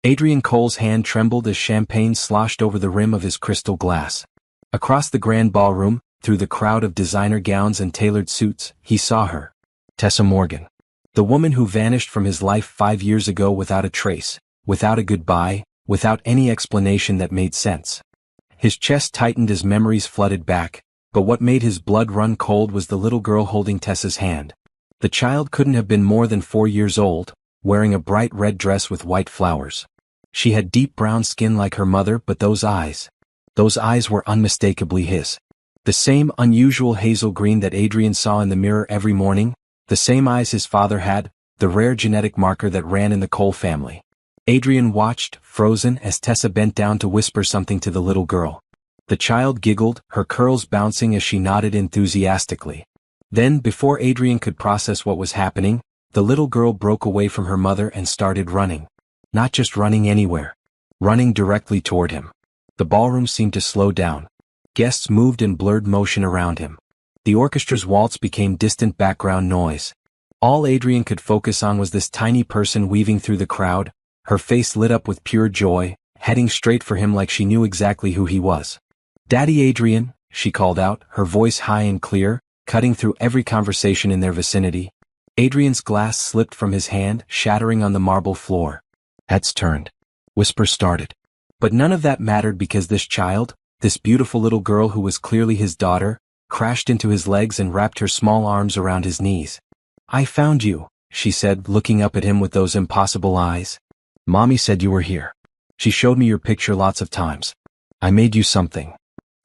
Adrian Cole's hand trembled as champagne sloshed over the rim of his crystal glass. Across the grand ballroom, through the crowd of designer gowns and tailored suits, he saw her. Tessa Morgan. The woman who vanished from his life 5 years ago without a trace, without a goodbye, without any explanation that made sense. His chest tightened as memories flooded back, but what made his blood run cold was the little girl holding Tessa's hand. The child couldn't have been more than 4 years old, wearing a bright red dress with white flowers. She had deep brown skin like her mother, but those eyes were unmistakably his. The same unusual hazel green that Adrian saw in the mirror every morning, the same eyes his father had, the rare genetic marker that ran in the Cole family. Adrian watched, frozen, as Tessa bent down to whisper something to the little girl. The child giggled, her curls bouncing as she nodded enthusiastically. Then, before Adrian could process what was happening, the little girl broke away from her mother and started running. Not just running anywhere. Running directly toward him. The ballroom seemed to slow down. Guests moved in blurred motion around him. The orchestra's waltz became distant background noise. All Adrian could focus on was this tiny person weaving through the crowd, her face lit up with pure joy, heading straight for him like she knew exactly who he was. "Daddy Adrian," she called out, her voice high and clear, cutting through every conversation in their vicinity. Adrian's glass slipped from his hand, shattering on the marble floor. Heads turned. Whispers started. But none of that mattered because this child, this beautiful little girl who was clearly his daughter, crashed into his legs and wrapped her small arms around his knees. "I found you," she said, looking up at him with those impossible eyes. "Mommy said you were here. She showed me your picture lots of times. I made you something."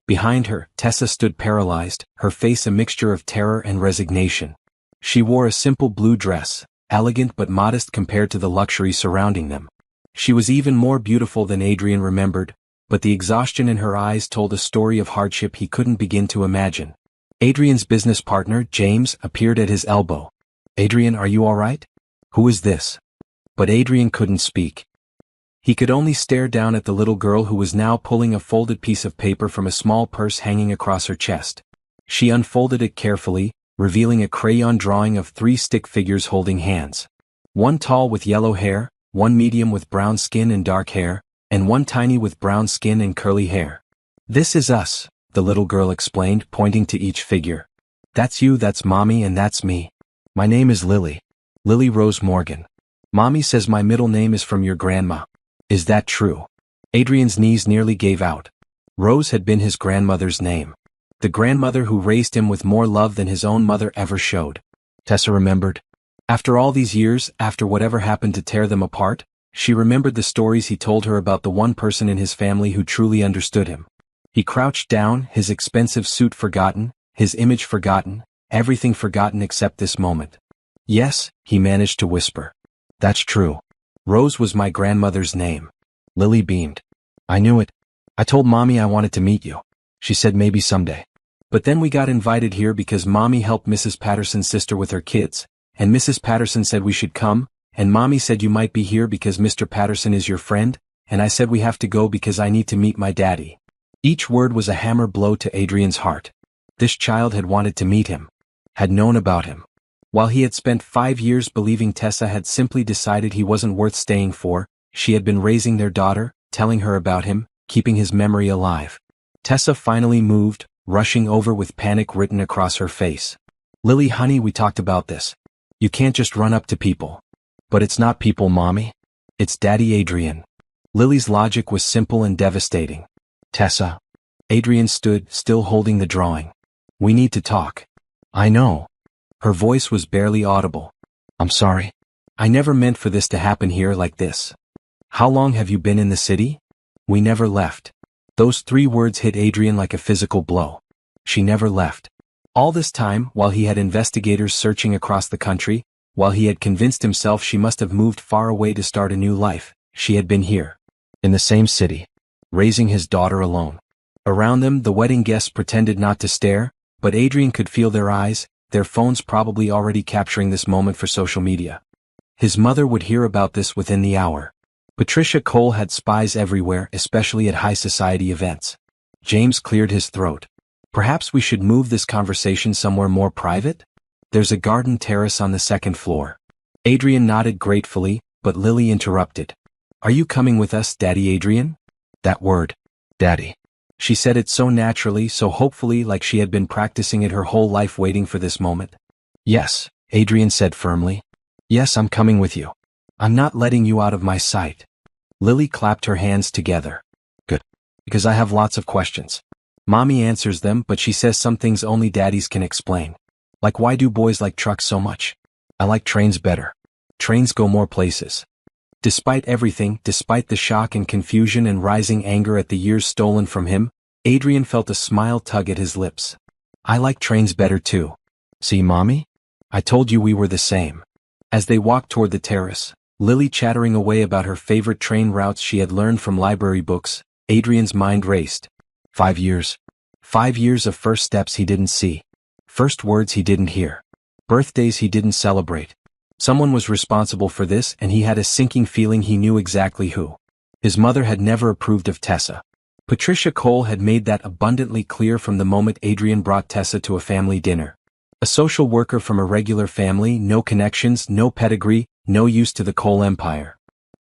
Behind her, Tessa stood paralyzed, her face a mixture of terror and resignation. She wore a simple blue dress, elegant but modest compared to the luxury surrounding them. She was even more beautiful than Adrian remembered, but the exhaustion in her eyes told a story of hardship he couldn't begin to imagine. Adrian's business partner, James, appeared at his elbow. "Adrian, are you all right? Who is this?" But Adrian couldn't speak. He could only stare down at the little girl who was now pulling a folded piece of paper from a small purse hanging across her chest. She unfolded it carefully, revealing a crayon drawing of 3 stick figures holding hands. One tall with yellow hair, one medium with brown skin and dark hair, and one tiny with brown skin and curly hair. "This is us," the little girl explained, pointing to each figure. "That's you, that's Mommy, and that's me. My name is Lily. Lily Rose Morgan. Mommy says my middle name is from your grandma. Is that true?" Adrian's knees nearly gave out. Rose had been his grandmother's name. The grandmother who raised him with more love than his own mother ever showed. Tessa remembered. After all these years, after whatever happened to tear them apart, she remembered the stories he told her about the one person in his family who truly understood him. He crouched down, his expensive suit forgotten, his image forgotten, everything forgotten except this moment. "Yes," he managed to whisper. "That's true. Rose was my grandmother's name." Lily beamed. "I knew it. I told Mommy I wanted to meet you. She said maybe someday. But then we got invited here because Mommy helped Mrs. Patterson's sister with her kids, and Mrs. Patterson said we should come, and Mommy said you might be here because Mr. Patterson is your friend, and I said we have to go because I need to meet my daddy." Each word was a hammer blow to Adrian's heart. This child had wanted to meet him, had known about him. While he had spent 5 years believing Tessa had simply decided he wasn't worth staying for, she had been raising their daughter, telling her about him, keeping his memory alive. Tessa finally moved, rushing over with panic written across her face. "Lily, honey, we talked about this. You can't just run up to people." "But it's not people, Mommy. It's Daddy Adrian." Lily's logic was simple and devastating. "Tessa." Adrian stood, still holding the drawing. "We need to talk." "I know." Her voice was barely audible. "I'm sorry. I never meant for this to happen here like this." "How long have you been in the city?" "We never left." Those 3 words hit Adrian like a physical blow. She never left. All this time, while he had investigators searching across the country, while he had convinced himself she must have moved far away to start a new life, she had been here. In the same city. Raising his daughter alone. Around them, the wedding guests pretended not to stare, but Adrian could feel their eyes, their phones probably already capturing this moment for social media. His mother would hear about this within the hour. Patricia Cole had spies everywhere, especially at high society events. James cleared his throat. "Perhaps we should move this conversation somewhere more private? There's a garden terrace on the 2nd floor." Adrian nodded gratefully, but Lily interrupted. Are you coming with us, Daddy Adrian? That word. Daddy. She said it so naturally, so hopefully, like she had been practicing it her whole life waiting for this moment. Yes, Adrian said firmly. Yes, I'm coming with you. I'm not letting you out of my sight. Lily clapped her hands together. Good. Because I have lots of questions. Mommy answers them, but she says some things only daddies can explain. Like, why do boys like trucks so much? I like trains better. Trains go more places. Despite everything, despite the shock and confusion and rising anger at the years stolen from him, Adrian felt a smile tug at his lips. I like trains better too. See, Mommy? I told you we were the same. As they walked toward the terrace, Lily chattering away about her favorite train routes she had learned from library books, Adrian's mind raced. 5 years. 5 years of first steps he didn't see. First words he didn't hear. Birthdays he didn't celebrate. Someone was responsible for this, and he had a sinking feeling he knew exactly who. His mother had never approved of Tessa. Patricia Cole had made that abundantly clear from the moment Adrian brought Tessa to a family dinner. A social worker from a regular family, no connections, no pedigree, no use to the Cole empire.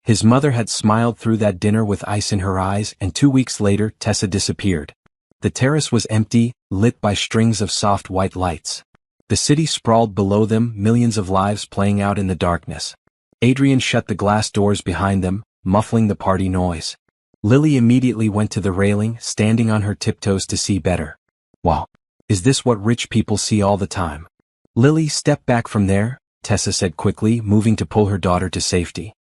His mother had smiled through that dinner with ice in her eyes, and 2 weeks later Tessa disappeared. The terrace was empty, lit by strings of soft white lights. The city sprawled below them, millions of lives playing out in the darkness. Adrian shut the glass doors behind them, muffling the party noise. Lily immediately went to the railing, standing on her tiptoes to see better. Wow. Is this what rich people see all the time? Lily, step back from there, Tessa said quickly, moving to pull her daughter to safety.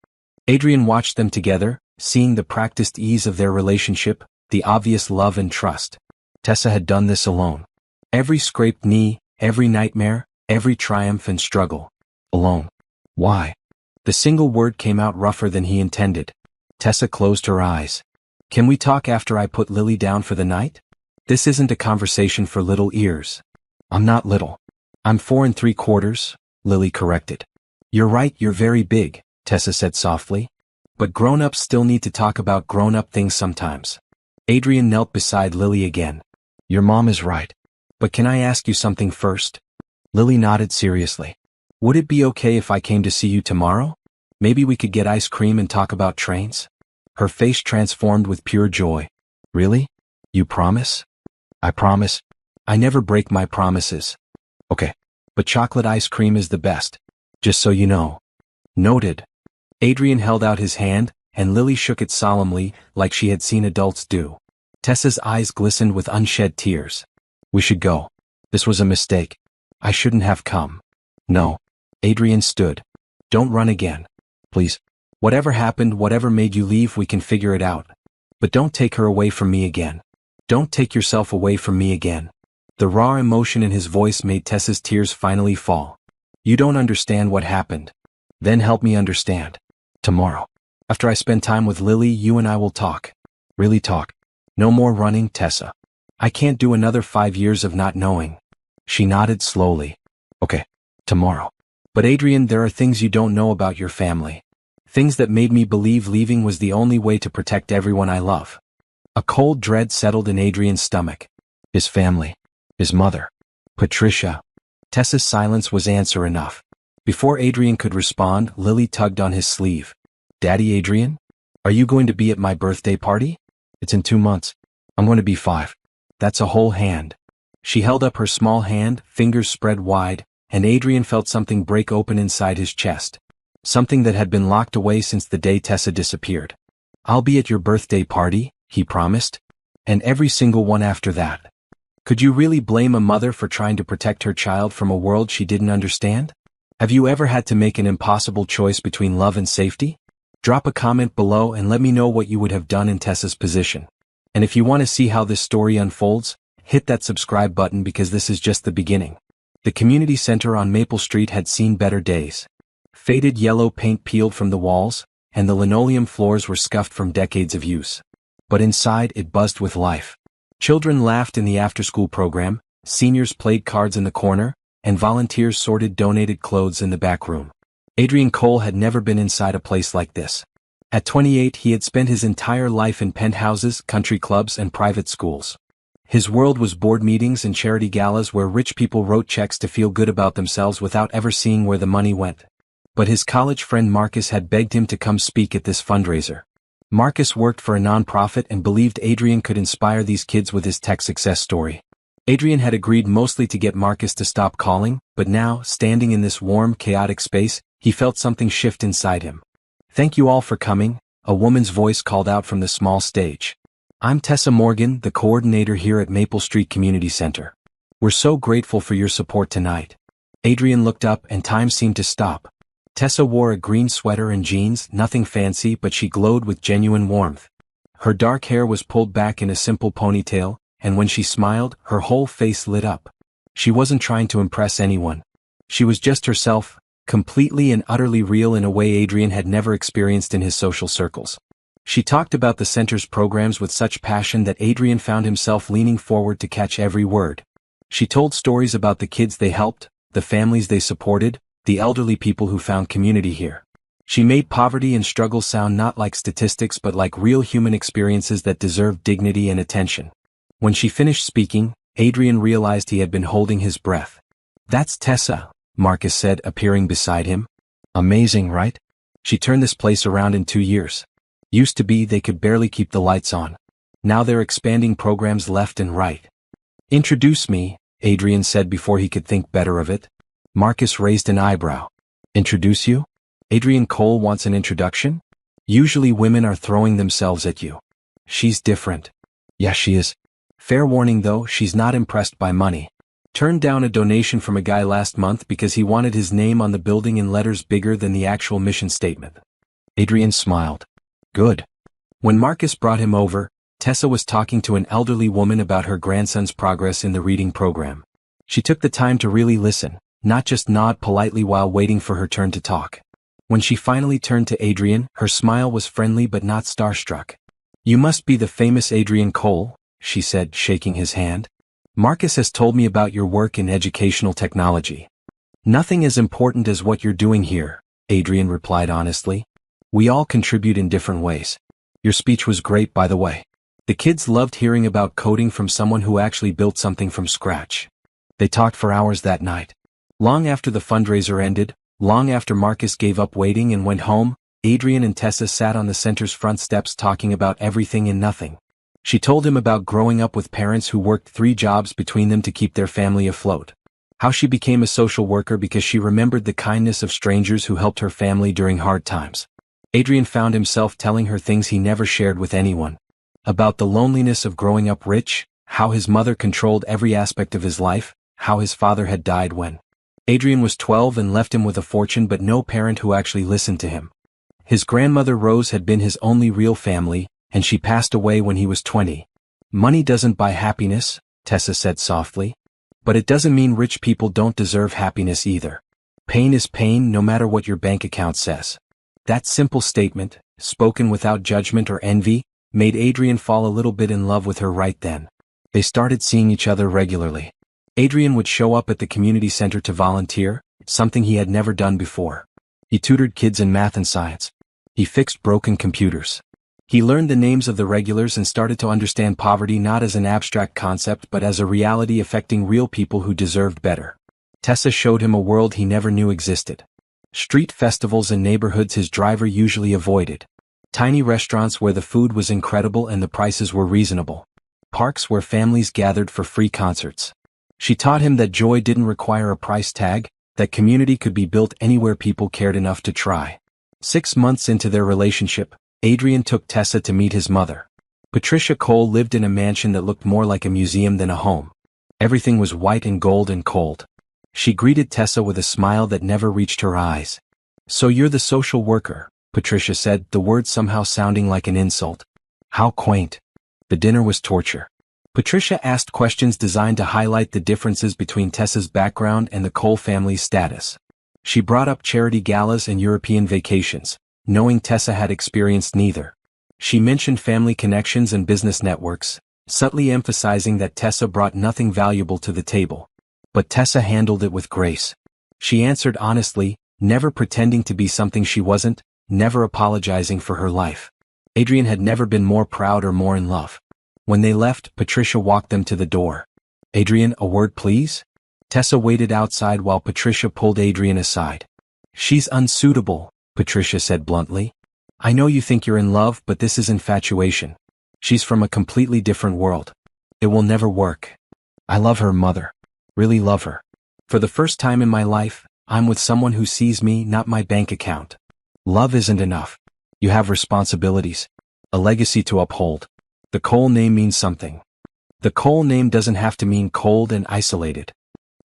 Adrian watched them together, seeing the practiced ease of their relationship, the obvious love and trust. Tessa had done this alone. Every scraped knee, every nightmare, every triumph and struggle. Alone. Why? The single word came out rougher than he intended. Tessa closed her eyes. Can we talk after I put Lily down for the night? This isn't a conversation for little ears. I'm not little. I'm 4 3/4, Lily corrected. You're right, you're very big, Tessa said softly. But grown-ups still need to talk about grown-up things sometimes. Adrian knelt beside Lily again. Your mom is right. But can I ask you something first? Lily nodded seriously. Would it be okay if I came to see you tomorrow? Maybe we could get ice cream and talk about trains? Her face transformed with pure joy. Really? You promise? I promise. I never break my promises. Okay. But chocolate ice cream is the best. Just so you know. Noted. Adrian held out his hand, and Lily shook it solemnly, like she had seen adults do. Tessa's eyes glistened with unshed tears. We should go. This was a mistake. I shouldn't have come. No. Adrian stood. Don't run again. Please. Whatever happened, whatever made you leave, we can figure it out. But don't take her away from me again. Don't take yourself away from me again. The raw emotion in his voice made Tessa's tears finally fall. You don't understand what happened. Then help me understand. Tomorrow. After I spend time with Lily, you and I will talk. Really talk. No more running, Tessa. I can't do another 5 years of not knowing. She nodded slowly. Okay. Tomorrow. But Adrian, there are things you don't know about your family. Things that made me believe leaving was the only way to protect everyone I love. A cold dread settled in Adrian's stomach. His family. His mother. Patricia. Tessa's silence was answer enough. Before Adrian could respond, Lily tugged on his sleeve. Daddy Adrian? Are you going to be at my birthday party? It's in 2 months. I'm going to be 5. That's a whole hand. She held up her small hand, fingers spread wide, and Adrian felt something break open inside his chest. Something that had been locked away since the day Tessa disappeared. I'll be at your birthday party, he promised. And every single one after that. Could you really blame a mother for trying to protect her child from a world she didn't understand? Have you ever had to make an impossible choice between love and safety? Drop a comment below and let me know what you would have done in Tessa's position. And if you want to see how this story unfolds, hit that subscribe button because this is just the beginning. The community center on Maple Street had seen better days. Faded yellow paint peeled from the walls, and the linoleum floors were scuffed from decades of use. But inside it buzzed with life. Children laughed in the after-school program, seniors played cards in the corner, and volunteers sorted donated clothes in the back room. Adrian Cole had never been inside a place like this. At 28, he had spent his entire life in penthouses, country clubs, and private schools. His world was board meetings and charity galas where rich people wrote checks to feel good about themselves without ever seeing where the money went. but his college friend Marcus had begged him to come speak at this fundraiser. Marcus worked for a nonprofit and believed Adrian could inspire these kids with his tech success story. Adrian had agreed mostly to get Marcus to stop calling, but now, standing in this warm, chaotic space, he felt something shift inside him. "Thank you all for coming," a woman's voice called out from the small stage. "I'm Tessa Morgan, the coordinator here at Maple Street Community Center. We're so grateful for your support tonight." Adrian looked up and time seemed to stop. Tessa wore a green sweater and jeans, nothing fancy, but she glowed with genuine warmth. Her dark hair was pulled back in a simple ponytail, and when she smiled, her whole face lit up. She wasn't trying to impress anyone. She was just herself, completely and utterly real in a way Adrian had never experienced in his social circles. She talked about the center's programs with such passion that Adrian found himself leaning forward to catch every word. She told stories about the kids they helped, the families they supported, the elderly people who found community here. She made poverty and struggle sound not like statistics but like real human experiences that deserved dignity and attention. When she finished speaking, Adrian realized he had been holding his breath. "That's Tessa," Marcus said, appearing beside him. "Amazing, right? She turned this place around in 2 years. Used to be they could barely keep the lights on. Now they're expanding programs left and right." "Introduce me," Adrian said before he could think better of it. Marcus raised an eyebrow. "Introduce you? Adrian Cole wants an introduction? Usually women are throwing themselves at you. She's different." "Yeah, she is. Fair warning though, she's not impressed by money. Turned down a donation from a guy last month because he wanted his name on the building in letters bigger than the actual mission statement." Adrian smiled. "Good." When Marcus brought him over, Tessa was talking to an elderly woman about her grandson's progress in the reading program. She took the time to really listen, not just nod politely while waiting for her turn to talk. When she finally turned to Adrian, her smile was friendly but not starstruck. "You must be the famous Adrian Cole," she said, shaking his hand. "Marcus has told me about your work in educational technology." "Nothing as important as what you're doing here," Adrian replied honestly. "We all contribute in different ways. Your speech was great, by the way. The kids loved hearing about coding from someone who actually built something from scratch." They talked for hours that night. Long after the fundraiser ended, long after Marcus gave up waiting and went home, Adrian and Tessa sat on the center's front steps talking about everything and nothing. She told him about growing up with parents who worked 3 jobs between them to keep their family afloat. How she became a social worker because she remembered the kindness of strangers who helped her family during hard times. Adrian found himself telling her things he never shared with anyone. About the loneliness of growing up rich, how his mother controlled every aspect of his life, how his father had died when Adrian was 12 and left him with a fortune but no parent who actually listened to him. His grandmother Rose had been his only real family, and she passed away when he was 20. "Money doesn't buy happiness," Tessa said softly. "But it doesn't mean rich people don't deserve happiness either. Pain is pain no matter what your bank account says." That simple statement, spoken without judgment or envy, made Adrian fall a little bit in love with her right then. They started seeing each other regularly. Adrian would show up at the community center to volunteer, something he had never done before. He tutored kids in math and science. He fixed broken computers. He learned the names of the regulars and started to understand poverty not as an abstract concept but as a reality affecting real people who deserved better. Tessa showed him a world he never knew existed. Street festivals in neighborhoods his driver usually avoided. Tiny restaurants where the food was incredible and the prices were reasonable. Parks where families gathered for free concerts. She taught him that joy didn't require a price tag, that community could be built anywhere people cared enough to try. 6 months into their relationship, Adrian took Tessa to meet his mother. Patricia Cole lived in a mansion that looked more like a museum than a home. Everything was white and gold and cold. She greeted Tessa with a smile that never reached her eyes. "So you're the social worker," Patricia said, the words somehow sounding like an insult. How quaint. The dinner was torture. Patricia asked questions designed to highlight the differences between Tessa's background and the Cole family's status. She brought up charity galas and European vacations, knowing Tessa had experienced neither. She mentioned family connections and business networks, subtly emphasizing that Tessa brought nothing valuable to the table. But Tessa handled it with grace. She answered honestly, never pretending to be something she wasn't, never apologizing for her life. Adrian had never been more proud or more in love. When they left, Patricia walked them to the door. "Adrian, a word please?" Tessa waited outside while Patricia pulled Adrian aside. She's unsuitable, Patricia said bluntly. I know you think you're in love, but this is infatuation. She's from a completely different world. It will never work. I love her, mother. Really love her. For the first time in my life, I'm with someone who sees me, not my bank account. Love isn't enough. You have responsibilities. A legacy to uphold. The Cole name means something. The Cole name doesn't have to mean cold and isolated.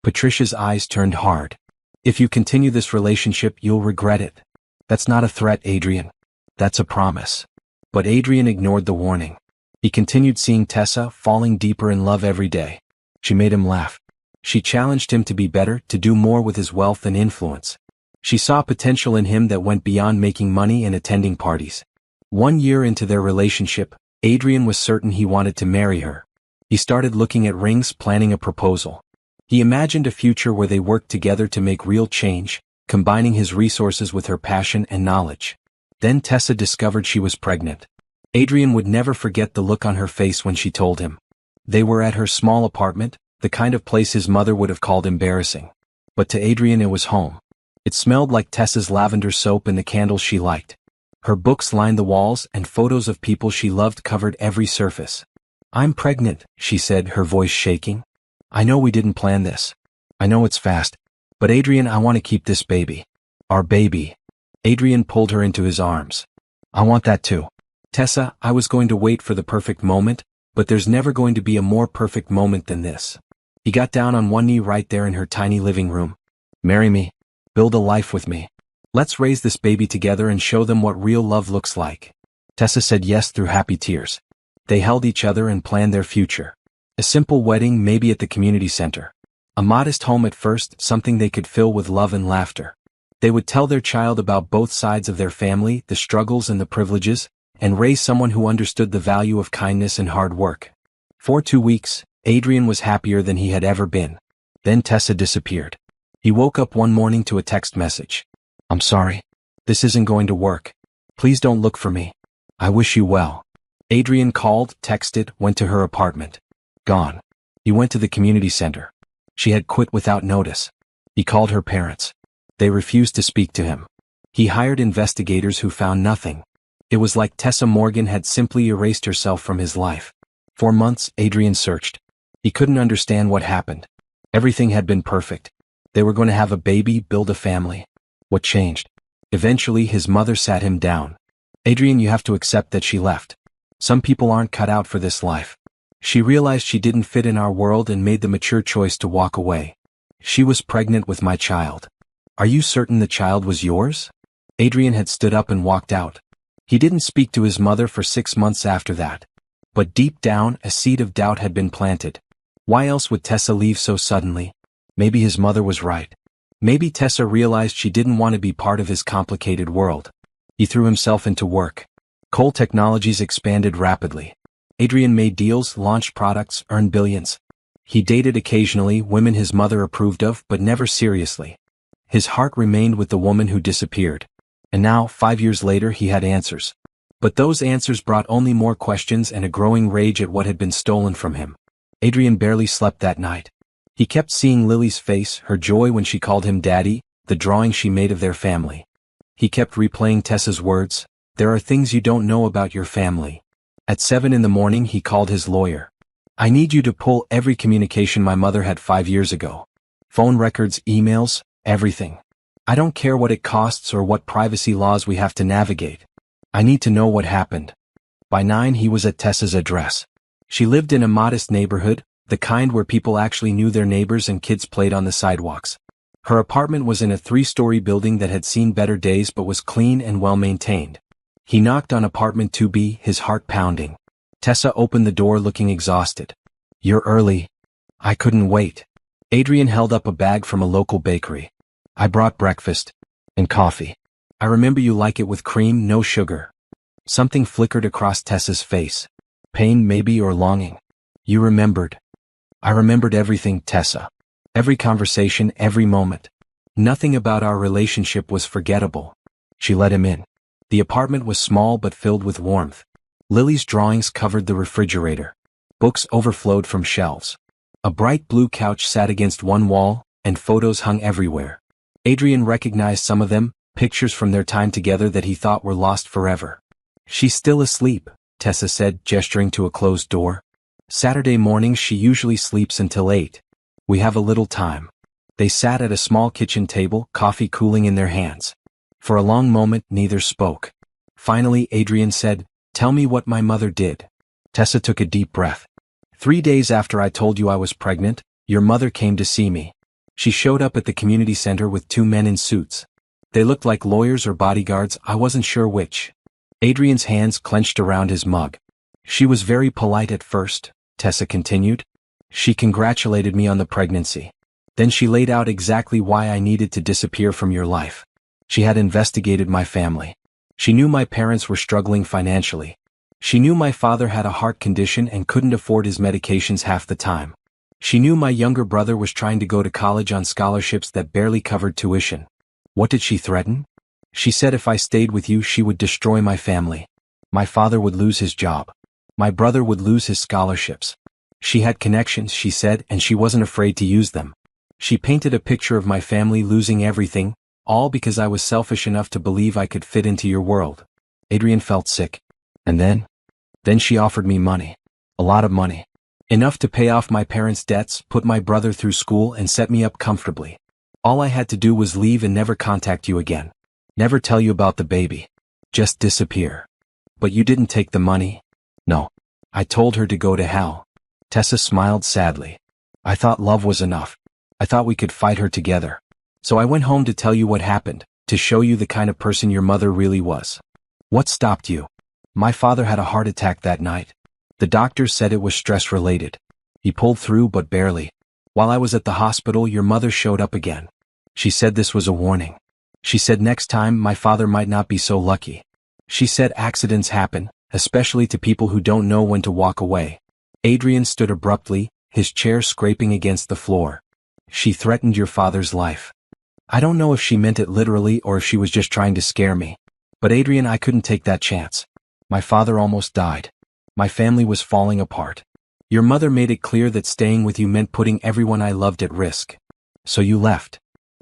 Patricia's eyes turned hard. If you continue this relationship, you'll regret it. That's not a threat, Adrian. That's a promise. But Adrian ignored the warning. He continued seeing Tessa, falling deeper in love every day. She made him laugh. She challenged him to be better, to do more with his wealth and influence. She saw potential in him that went beyond making money and attending parties. 1 year into their relationship, Adrian was certain he wanted to marry her. He started looking at rings, planning a proposal. He imagined a future where they worked together to make real change, combining his resources with her passion and knowledge. Then Tessa discovered she was pregnant. Adrian would never forget the look on her face when she told him. They were at her small apartment, the kind of place his mother would have called embarrassing. But to Adrian it was home. It smelled like Tessa's lavender soap and the candles she liked. Her books lined the walls and photos of people she loved covered every surface. I'm pregnant, she said, her voice shaking. I know we didn't plan this. I know it's fast. But Adrian, I want to keep this baby. Our baby. Adrian pulled her into his arms. I want that too. Tessa, I was going to wait for the perfect moment, but there's never going to be a more perfect moment than this. He got down on one knee right there in her tiny living room. Marry me. Build a life with me. Let's raise this baby together and show them what real love looks like. Tessa said yes through happy tears. They held each other and planned their future. A simple wedding, maybe at the community center. A modest home at first, something they could fill with love and laughter. They would tell their child about both sides of their family, the struggles and the privileges, and raise someone who understood the value of kindness and hard work. For 2 weeks, Adrian was happier than he had ever been. Then Tessa disappeared. He woke up one morning to a text message. I'm sorry. This isn't going to work. Please don't look for me. I wish you well. Adrian called, texted, went to her apartment. Gone. He went to the community center. She had quit without notice. He called her parents. They refused to speak to him. He hired investigators who found nothing. It was like Tessa Morgan had simply erased herself from his life. For months, Adrian searched. He couldn't understand what happened. Everything had been perfect. They were going to have a baby, build a family. What changed? Eventually, his mother sat him down. Adrian, you have to accept that she left. Some people aren't cut out for this life. She realized she didn't fit in our world and made the mature choice to walk away. She was pregnant with my child. Are you certain the child was yours? Adrian had stood up and walked out. He didn't speak to his mother for 6 months after that. But deep down, a seed of doubt had been planted. Why else would Tessa leave so suddenly? Maybe his mother was right. Maybe Tessa realized she didn't want to be part of his complicated world. He threw himself into work. Cole Technologies expanded rapidly. Adrian made deals, launched products, earned billions. He dated occasionally, women his mother approved of, but never seriously. His heart remained with the woman who disappeared. And now, 5 years later, he had answers. But those answers brought only more questions and a growing rage at what had been stolen from him. Adrian barely slept that night. He kept seeing Lily's face, her joy when she called him daddy, the drawing she made of their family. He kept replaying Tessa's words, there are things you don't know about your family. At 7 in the morning he called his lawyer. I need you to pull every communication my mother had 5 years ago. Phone records, emails, everything. I don't care what it costs or what privacy laws we have to navigate. I need to know what happened. By 9 he was at Tessa's address. She lived in a modest neighborhood, the kind where people actually knew their neighbors and kids played on the sidewalks. Her apartment was in a 3-story building that had seen better days but was clean and well-maintained. He knocked on apartment 2B, his heart pounding. Tessa opened the door looking exhausted. You're early. I couldn't wait. Adrian held up a bag from a local bakery. I brought breakfast. And coffee. I remember you like it with cream, no sugar. Something flickered across Tessa's face. Pain maybe or longing. You remembered. I remembered everything, Tessa. Every conversation, every moment. Nothing about our relationship was forgettable. She let him in. The apartment was small but filled with warmth. Lily's drawings covered the refrigerator. Books overflowed from shelves. A bright blue couch sat against one wall, and photos hung everywhere. Adrian recognized some of them, pictures from their time together that he thought were lost forever. "She's still asleep," Tessa said, gesturing to a closed door. "Saturday mornings she usually sleeps until 8. We have a little time." They sat at a small kitchen table, coffee cooling in their hands. For a long moment neither spoke. Finally Adrian said, "Tell me what my mother did." Tessa took a deep breath. 3 days after I told you I was pregnant, your mother came to see me. She showed up at the community center with 2 men in suits. They looked like lawyers or bodyguards, I wasn't sure which. Adrian's hands clenched around his mug. "She was very polite at first," Tessa continued. "She congratulated me on the pregnancy. Then she laid out exactly why I needed to disappear from your life. She had investigated my family. She knew my parents were struggling financially. She knew my father had a heart condition and couldn't afford his medications half the time. She knew my younger brother was trying to go to college on scholarships that barely covered tuition. What did she threaten? She said if I stayed with you she would destroy my family. My father would lose his job. My brother would lose his scholarships. She had connections, she said, and she wasn't afraid to use them. She painted a picture of my family losing everything, all because I was selfish enough to believe I could fit into your world." Adrian felt sick. "And then? Then she offered me money. A lot of money. Enough to pay off my parents' debts, put my brother through school and set me up comfortably. All I had to do was leave and never contact you again. Never tell you about the baby. Just disappear. But you didn't take the money." "No. I told her to go to hell." Tessa smiled sadly. "I thought love was enough. I thought we could fight her together. So I went home to tell you what happened, to show you the kind of person your mother really was." "What stopped you?" "My father had a heart attack that night. The doctors said it was stress-related. He pulled through but barely. While I was at the hospital your mother showed up again. She said this was a warning. She said next time my father might not be so lucky. She said accidents happen, especially to people who don't know when to walk away." Adrian stood abruptly, his chair scraping against the floor. "She threatened your father's life." I don't know if she meant it literally or if she was just trying to scare me. But Adrian, I couldn't take that chance. My father almost died. My family was falling apart. Your mother made it clear that staying with you meant putting everyone I loved at risk. So you left.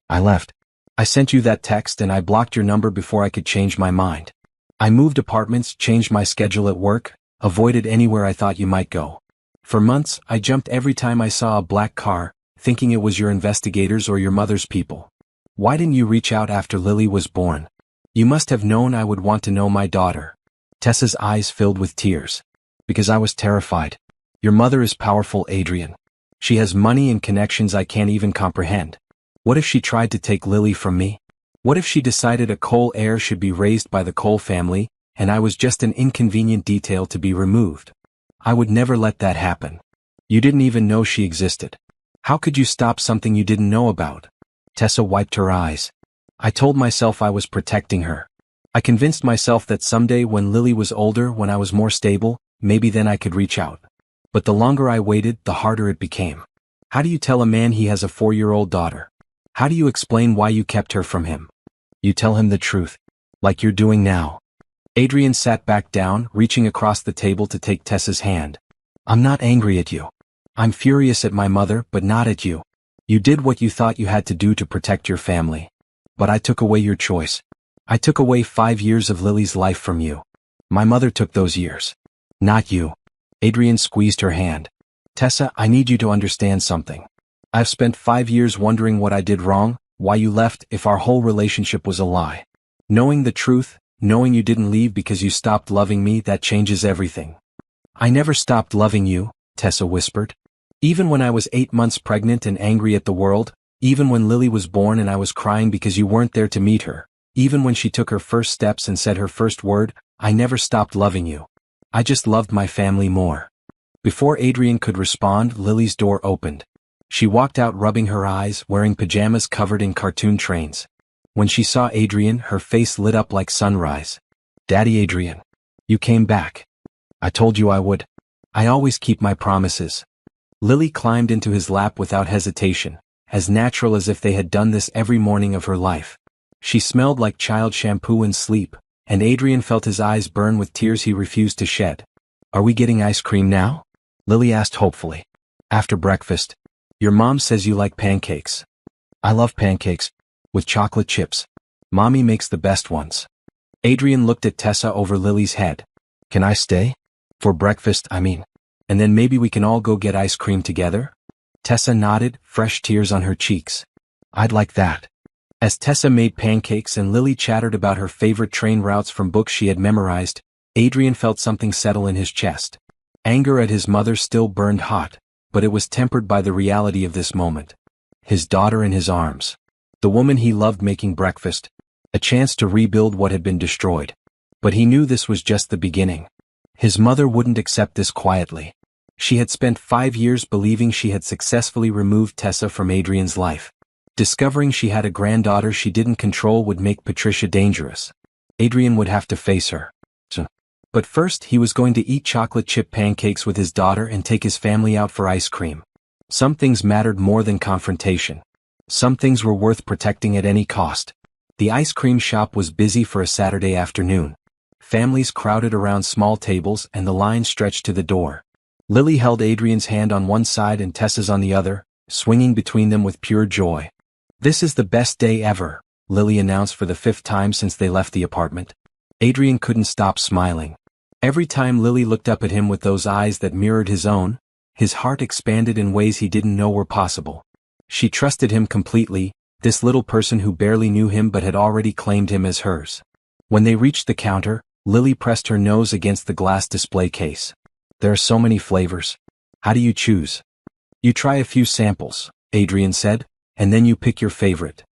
I left. I sent you that text and I blocked your number before I could change my mind. I moved apartments, changed my schedule at work, avoided anywhere I thought you might go. For months, I jumped every time I saw a black car, thinking it was your investigators or your mother's people. Why didn't you reach out after Lily was born? You must have known I would want to know my daughter." Tessa's eyes filled with tears. "Because I was terrified. Your mother is powerful, Adrian. She has money and connections I can't even comprehend. What if she tried to take Lily from me? What if she decided a Cole heir should be raised by the Cole family, and I was just an inconvenient detail to be removed? I would never let that happen. You didn't even know she existed. How could you stop something you didn't know about?" Tessa wiped her eyes. "I told myself I was protecting her. I convinced myself that someday when Lily was older, when I was more stable, maybe then I could reach out. But the longer I waited, the harder it became. How do you tell a man he has a 4-year-old daughter? How do you explain why you kept her from him? You tell him the truth. Like you're doing now." Adrian sat back down, reaching across the table to take Tessa's hand. "I'm not angry at you. I'm furious at my mother, but not at you. You did what you thought you had to do to protect your family. But I took away your choice. I took away 5 years of Lily's life from you. My mother took those years. Not you." Adrian squeezed her hand. "Tessa, I need you to understand something. I've spent 5 years wondering what I did wrong, why you left, if our whole relationship was a lie. Knowing the truth, knowing you didn't leave because you stopped loving me, that changes everything." "I never stopped loving you," Tessa whispered. "Even when I was 8 months pregnant and angry at the world, even when Lily was born and I was crying because you weren't there to meet her, even when she took her first steps and said her first word, I never stopped loving you. I just loved my family more." Before Adrian could respond, Lily's door opened. She walked out rubbing her eyes, wearing pajamas covered in cartoon trains. When she saw Adrian, her face lit up like sunrise. "Daddy Adrian. You came back. I told you I would. I always keep my promises." Lily climbed into his lap without hesitation, as natural as if they had done this every morning of her life. She smelled like child shampoo and sleep, and Adrian felt his eyes burn with tears he refused to shed. "Are we getting ice cream now?" Lily asked hopefully. "After breakfast. Your mom says you like pancakes." "I love pancakes. With chocolate chips. Mommy makes the best ones. Adrian looked at Tessa over Lily's head. Can I stay? For breakfast, I mean. And then maybe we can all go get ice cream together? Tessa nodded, fresh tears on her cheeks. I'd like that. As Tessa made pancakes and Lily chattered about her favorite train routes from books she had memorized, Adrian felt something settle in his chest. Anger at his mother still burned hot, but it was tempered by the reality of this moment. His daughter in his arms. The woman he loved making breakfast. A chance to rebuild what had been destroyed. But he knew this was just the beginning. His mother wouldn't accept this quietly. She had spent 5 years believing she had successfully removed Tessa from Adrian's life. Discovering she had a granddaughter she didn't control would make Patricia dangerous. Adrian would have to face her. But first he was going to eat chocolate chip pancakes with his daughter and take his family out for ice cream. Some things mattered more than confrontation. Some things were worth protecting at any cost. The ice cream shop was busy for a Saturday afternoon. Families crowded around small tables and the line stretched to the door. Lily held Adrian's hand on one side and Tessa's on the other, swinging between them with pure joy. This is the best day ever, Lily announced for the 5th time since they left the apartment. Adrian couldn't stop smiling. Every time Lily looked up at him with those eyes that mirrored his own, his heart expanded in ways he didn't know were possible. She trusted him completely, this little person who barely knew him but had already claimed him as hers. When they reached the counter, Lily pressed her nose against the glass display case. There are so many flavors. How do you choose? You try a few samples, Adrian said, and then you pick your favorite.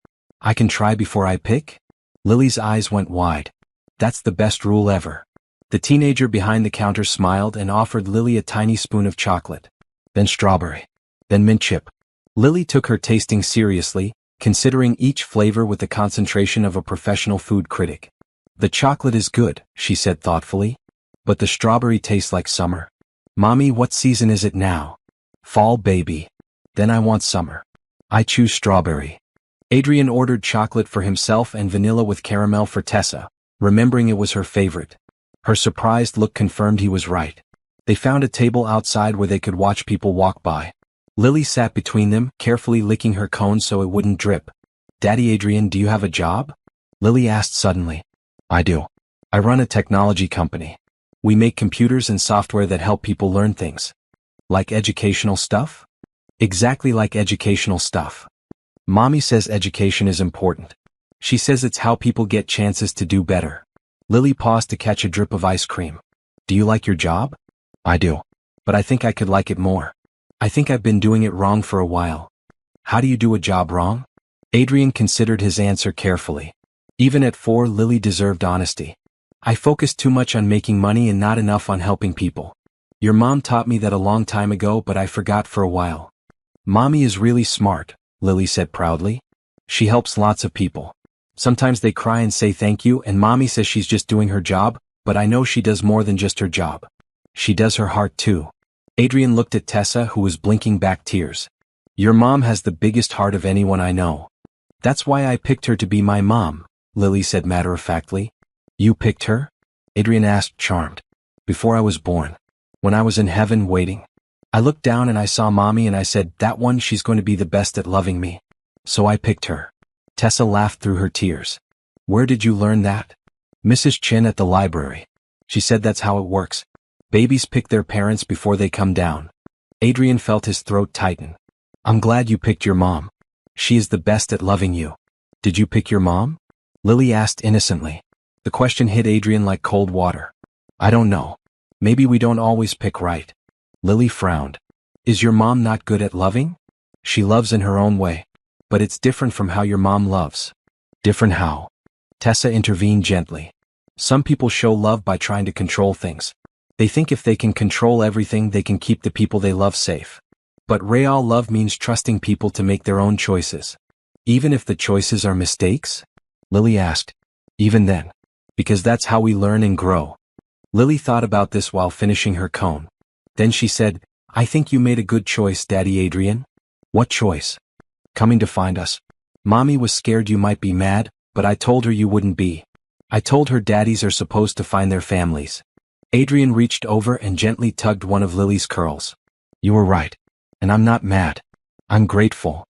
I can try before I pick? Lily's eyes went wide. That's the best rule ever. The teenager behind the counter smiled and offered Lily a tiny spoon of chocolate. Then strawberry. Then mint chip. Lily took her tasting seriously, considering each flavor with the concentration of a professional food critic. The chocolate is good, she said thoughtfully. But the strawberry tastes like summer. Mommy, what season is it now? Fall, baby. Then I want summer. I choose strawberry. Adrian ordered chocolate for himself and vanilla with caramel for Tessa, remembering it was her favorite. Her surprised look confirmed he was right. They found a table outside where they could watch people walk by. Lily sat between them, carefully licking her cone so it wouldn't drip. Daddy Adrian, do you have a job? Lily asked suddenly. I do. I run a technology company. We make computers and software that help people learn things. Like educational stuff? Exactly like educational stuff. Mommy says education is important. She says it's how people get chances to do better. Lily paused to catch a drip of ice cream. Do you like your job? I do. But I think I could like it more. I think I've been doing it wrong for a while. How do you do a job wrong? Adrian considered his answer carefully. Even at 4, Lily deserved honesty. I focused too much on making money and not enough on helping people. Your mom taught me that a long time ago, but I forgot for a while. Mommy is really smart, Lily said proudly. She helps lots of people. Sometimes they cry and say thank you, and Mommy says she's just doing her job, but I know she does more than just her job. She does her heart too. Adrian looked at Tessa, who was blinking back tears. Your mom has the biggest heart of anyone I know. That's why I picked her to be my mom, Lily said matter-of-factly. You picked her? Adrian asked, charmed. Before I was born. When I was in heaven waiting. I looked down and I saw Mommy and I said, that one, she's going to be the best at loving me. So I picked her. Tessa laughed through her tears. Where did you learn that? Mrs. Chin at the library. She said that's how it works. Babies pick their parents before they come down. Adrian felt his throat tighten. I'm glad you picked your mom. She is the best at loving you. Did you pick your mom? Lily asked innocently. The question hit Adrian like cold water. I don't know. Maybe we don't always pick right. Lily frowned. Is your mom not good at loving? She loves in her own way. But it's different from how your mom loves. Different how? Tessa intervened gently. Some people show love by trying to control things. They think if they can control everything they can keep the people they love safe. But real love means trusting people to make their own choices. Even if the choices are mistakes? Lily asked. Even then. Because that's how we learn and grow. Lily thought about this while finishing her cone. Then she said, I think you made a good choice, Daddy Adrian. What choice? Coming to find us. Mommy was scared you might be mad, but I told her you wouldn't be. I told her daddies are supposed to find their families. Adrian reached over and gently tugged one of Lily's curls. You were right. And I'm not mad. I'm grateful.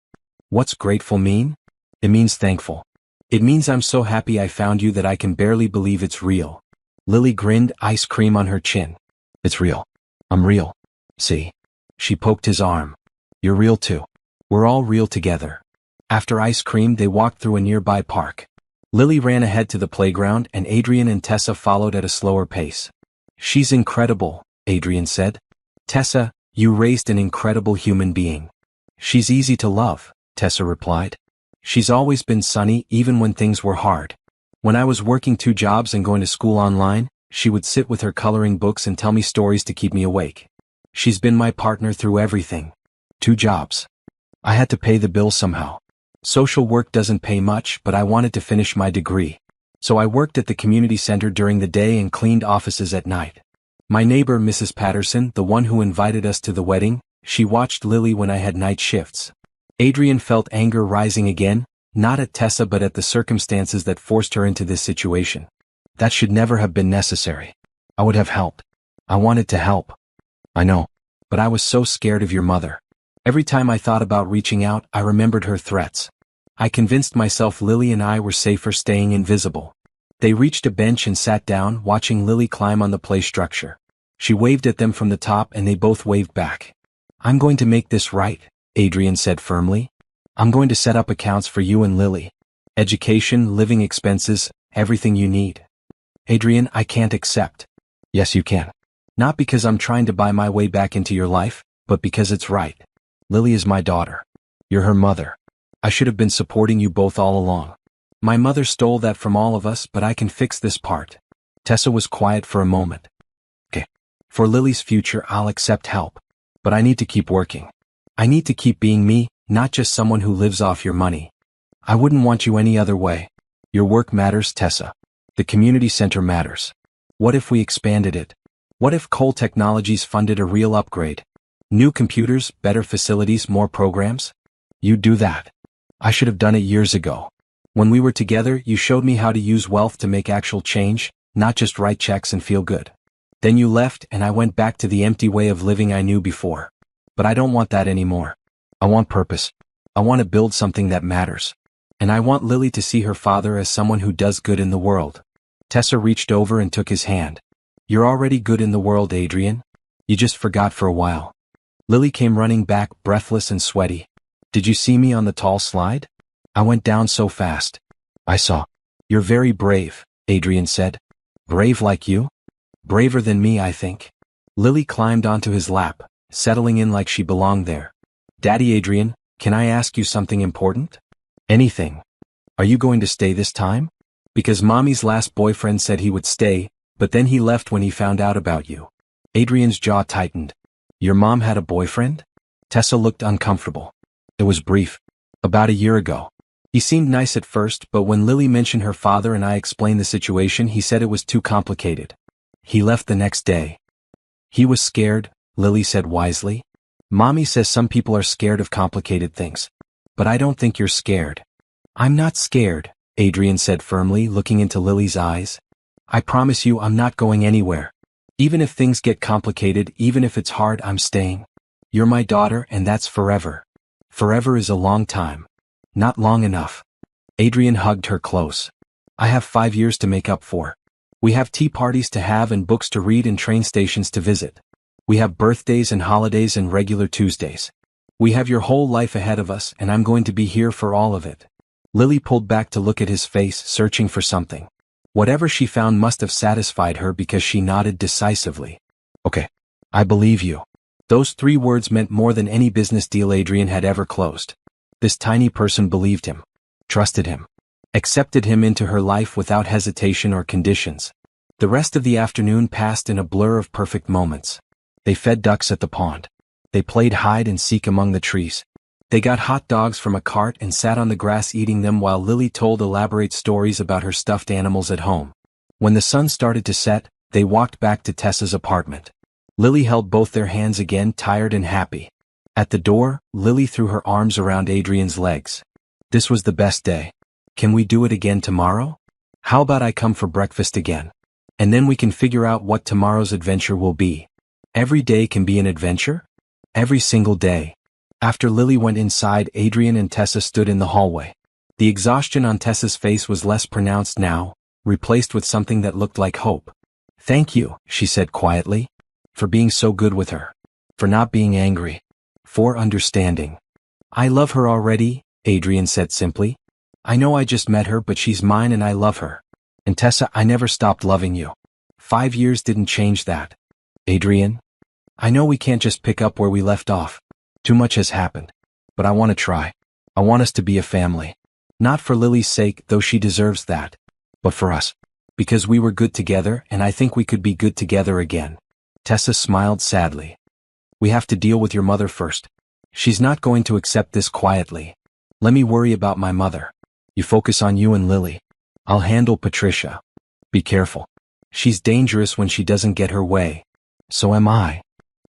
What's grateful mean? It means thankful. It means I'm so happy I found you that I can barely believe it's real. Lily grinned, ice cream on her chin. It's real. I'm real. See? She poked his arm. You're real too. We're all real together. After ice cream, they walked through a nearby park. Lily ran ahead to the playground and Adrian and Tessa followed at a slower pace. She's incredible, Adrian said. Tessa, you raised an incredible human being. She's easy to love, Tessa replied. She's always been sunny even when things were hard. When I was working 2 jobs and going to school online, she would sit with her coloring books and tell me stories to keep me awake. She's been my partner through everything. 2 jobs. I had to pay the bills somehow. Social work doesn't pay much, but I wanted to finish my degree. So I worked at the community center during the day and cleaned offices at night. My neighbor, Mrs. Patterson, the one who invited us to the wedding, she watched Lily when I had night shifts. Adrian felt anger rising again, not at Tessa but at the circumstances that forced her into this situation. That should never have been necessary. I would have helped. I wanted to help. I know. But I was so scared of your mother. Every time I thought about reaching out, I remembered her threats. I convinced myself Lily and I were safer staying invisible. They reached a bench and sat down, watching Lily climb on the play structure. She waved at them from the top and they both waved back. I'm going to make this right, Adrian said firmly. I'm going to set up accounts for you and Lily. Education, living expenses, everything you need. Adrian, I can't accept. Yes, you can. Not because I'm trying to buy my way back into your life, but because it's right. Lily is my daughter. You're her mother. I should have been supporting you both all along. My mother stole that from all of us, but I can fix this part. Tessa was quiet for a moment. Okay. For Lily's future, I'll accept help. But I need to keep working. I need to keep being me, not just someone who lives off your money. I wouldn't want you any other way. Your work matters, Tessa. The community center matters. What if we expanded it? What if Cole Technologies funded a real upgrade? New computers, better facilities, more programs? You'd do that. I should have done it years ago. When we were together, you showed me how to use wealth to make actual change, not just write checks and feel good. Then you left and I went back to the empty way of living I knew before. But I don't want that anymore. I want purpose. I want to build something that matters. And I want Lily to see her father as someone who does good in the world. Tessa reached over and took his hand. You're already good in the world, Adrian. You just forgot for a while. Lily came running back, breathless and sweaty. Did you see me on the tall slide? I went down so fast. I saw. You're very brave, Adrian said. Brave like you? Braver than me, I think. Lily climbed onto his lap, settling in like she belonged there. Daddy Adrian, can I ask you something important? Anything. Are you going to stay this time? Because Mommy's last boyfriend said he would stay, but then he left when he found out about you. Adrian's jaw tightened. Your mom had a boyfriend? Tessa looked uncomfortable. It was brief. About a year ago. He seemed nice at first, but when Lily mentioned her father and I explained the situation, he said it was too complicated. He left the next day. He was scared, Lily said wisely. Mommy says some people are scared of complicated things. But I don't think you're scared. I'm not scared, Adrian said firmly, looking into Lily's eyes. I promise you I'm not going anywhere. Even if things get complicated, even if it's hard, I'm staying. You're my daughter and that's forever. Forever is a long time. Not long enough. Adrian hugged her close. I have 5 years to make up for. We have tea parties to have and books to read and train stations to visit. We have birthdays and holidays and regular Tuesdays. We have your whole life ahead of us and I'm going to be here for all of it. Lily pulled back to look at his face, searching for something. Whatever she found must have satisfied her because she nodded decisively. Okay. I believe you. Those 3 words meant more than any business deal Adrian had ever closed. This tiny person believed him, trusted him, accepted him into her life without hesitation or conditions. The rest of the afternoon passed in a blur of perfect moments. They fed ducks at the pond. They played hide and seek among the trees. They got hot dogs from a cart and sat on the grass eating them while Lily told elaborate stories about her stuffed animals at home. When the sun started to set, they walked back to Tessa's apartment. Lily held both their hands again, tired and happy. At the door, Lily threw her arms around Adrian's legs. This was the best day. Can we do it again tomorrow? How about I come for breakfast again? And then we can figure out what tomorrow's adventure will be. Every day can be an adventure? Every single day. After Lily went inside, Adrian and Tessa stood in the hallway. The exhaustion on Tessa's face was less pronounced now, replaced with something that looked like hope. "Thank you," she said quietly. "For being so good with her. For not being angry. For understanding." "I love her already," Adrian said simply. "I know I just met her, but she's mine and I love her. And Tessa, I never stopped loving you. 5 years didn't change that." "Adrian? I know we can't just pick up where we left off. Too much has happened. But I want to try. I want us to be a family. Not for Lily's sake, though she deserves that. But for us. Because we were good together and I think we could be good together again." Tessa smiled sadly. "We have to deal with your mother first. She's not going to accept this quietly. Let me worry about my mother. You focus on you and Lily. I'll handle Patricia. Be careful. She's dangerous when she doesn't get her way. So am I."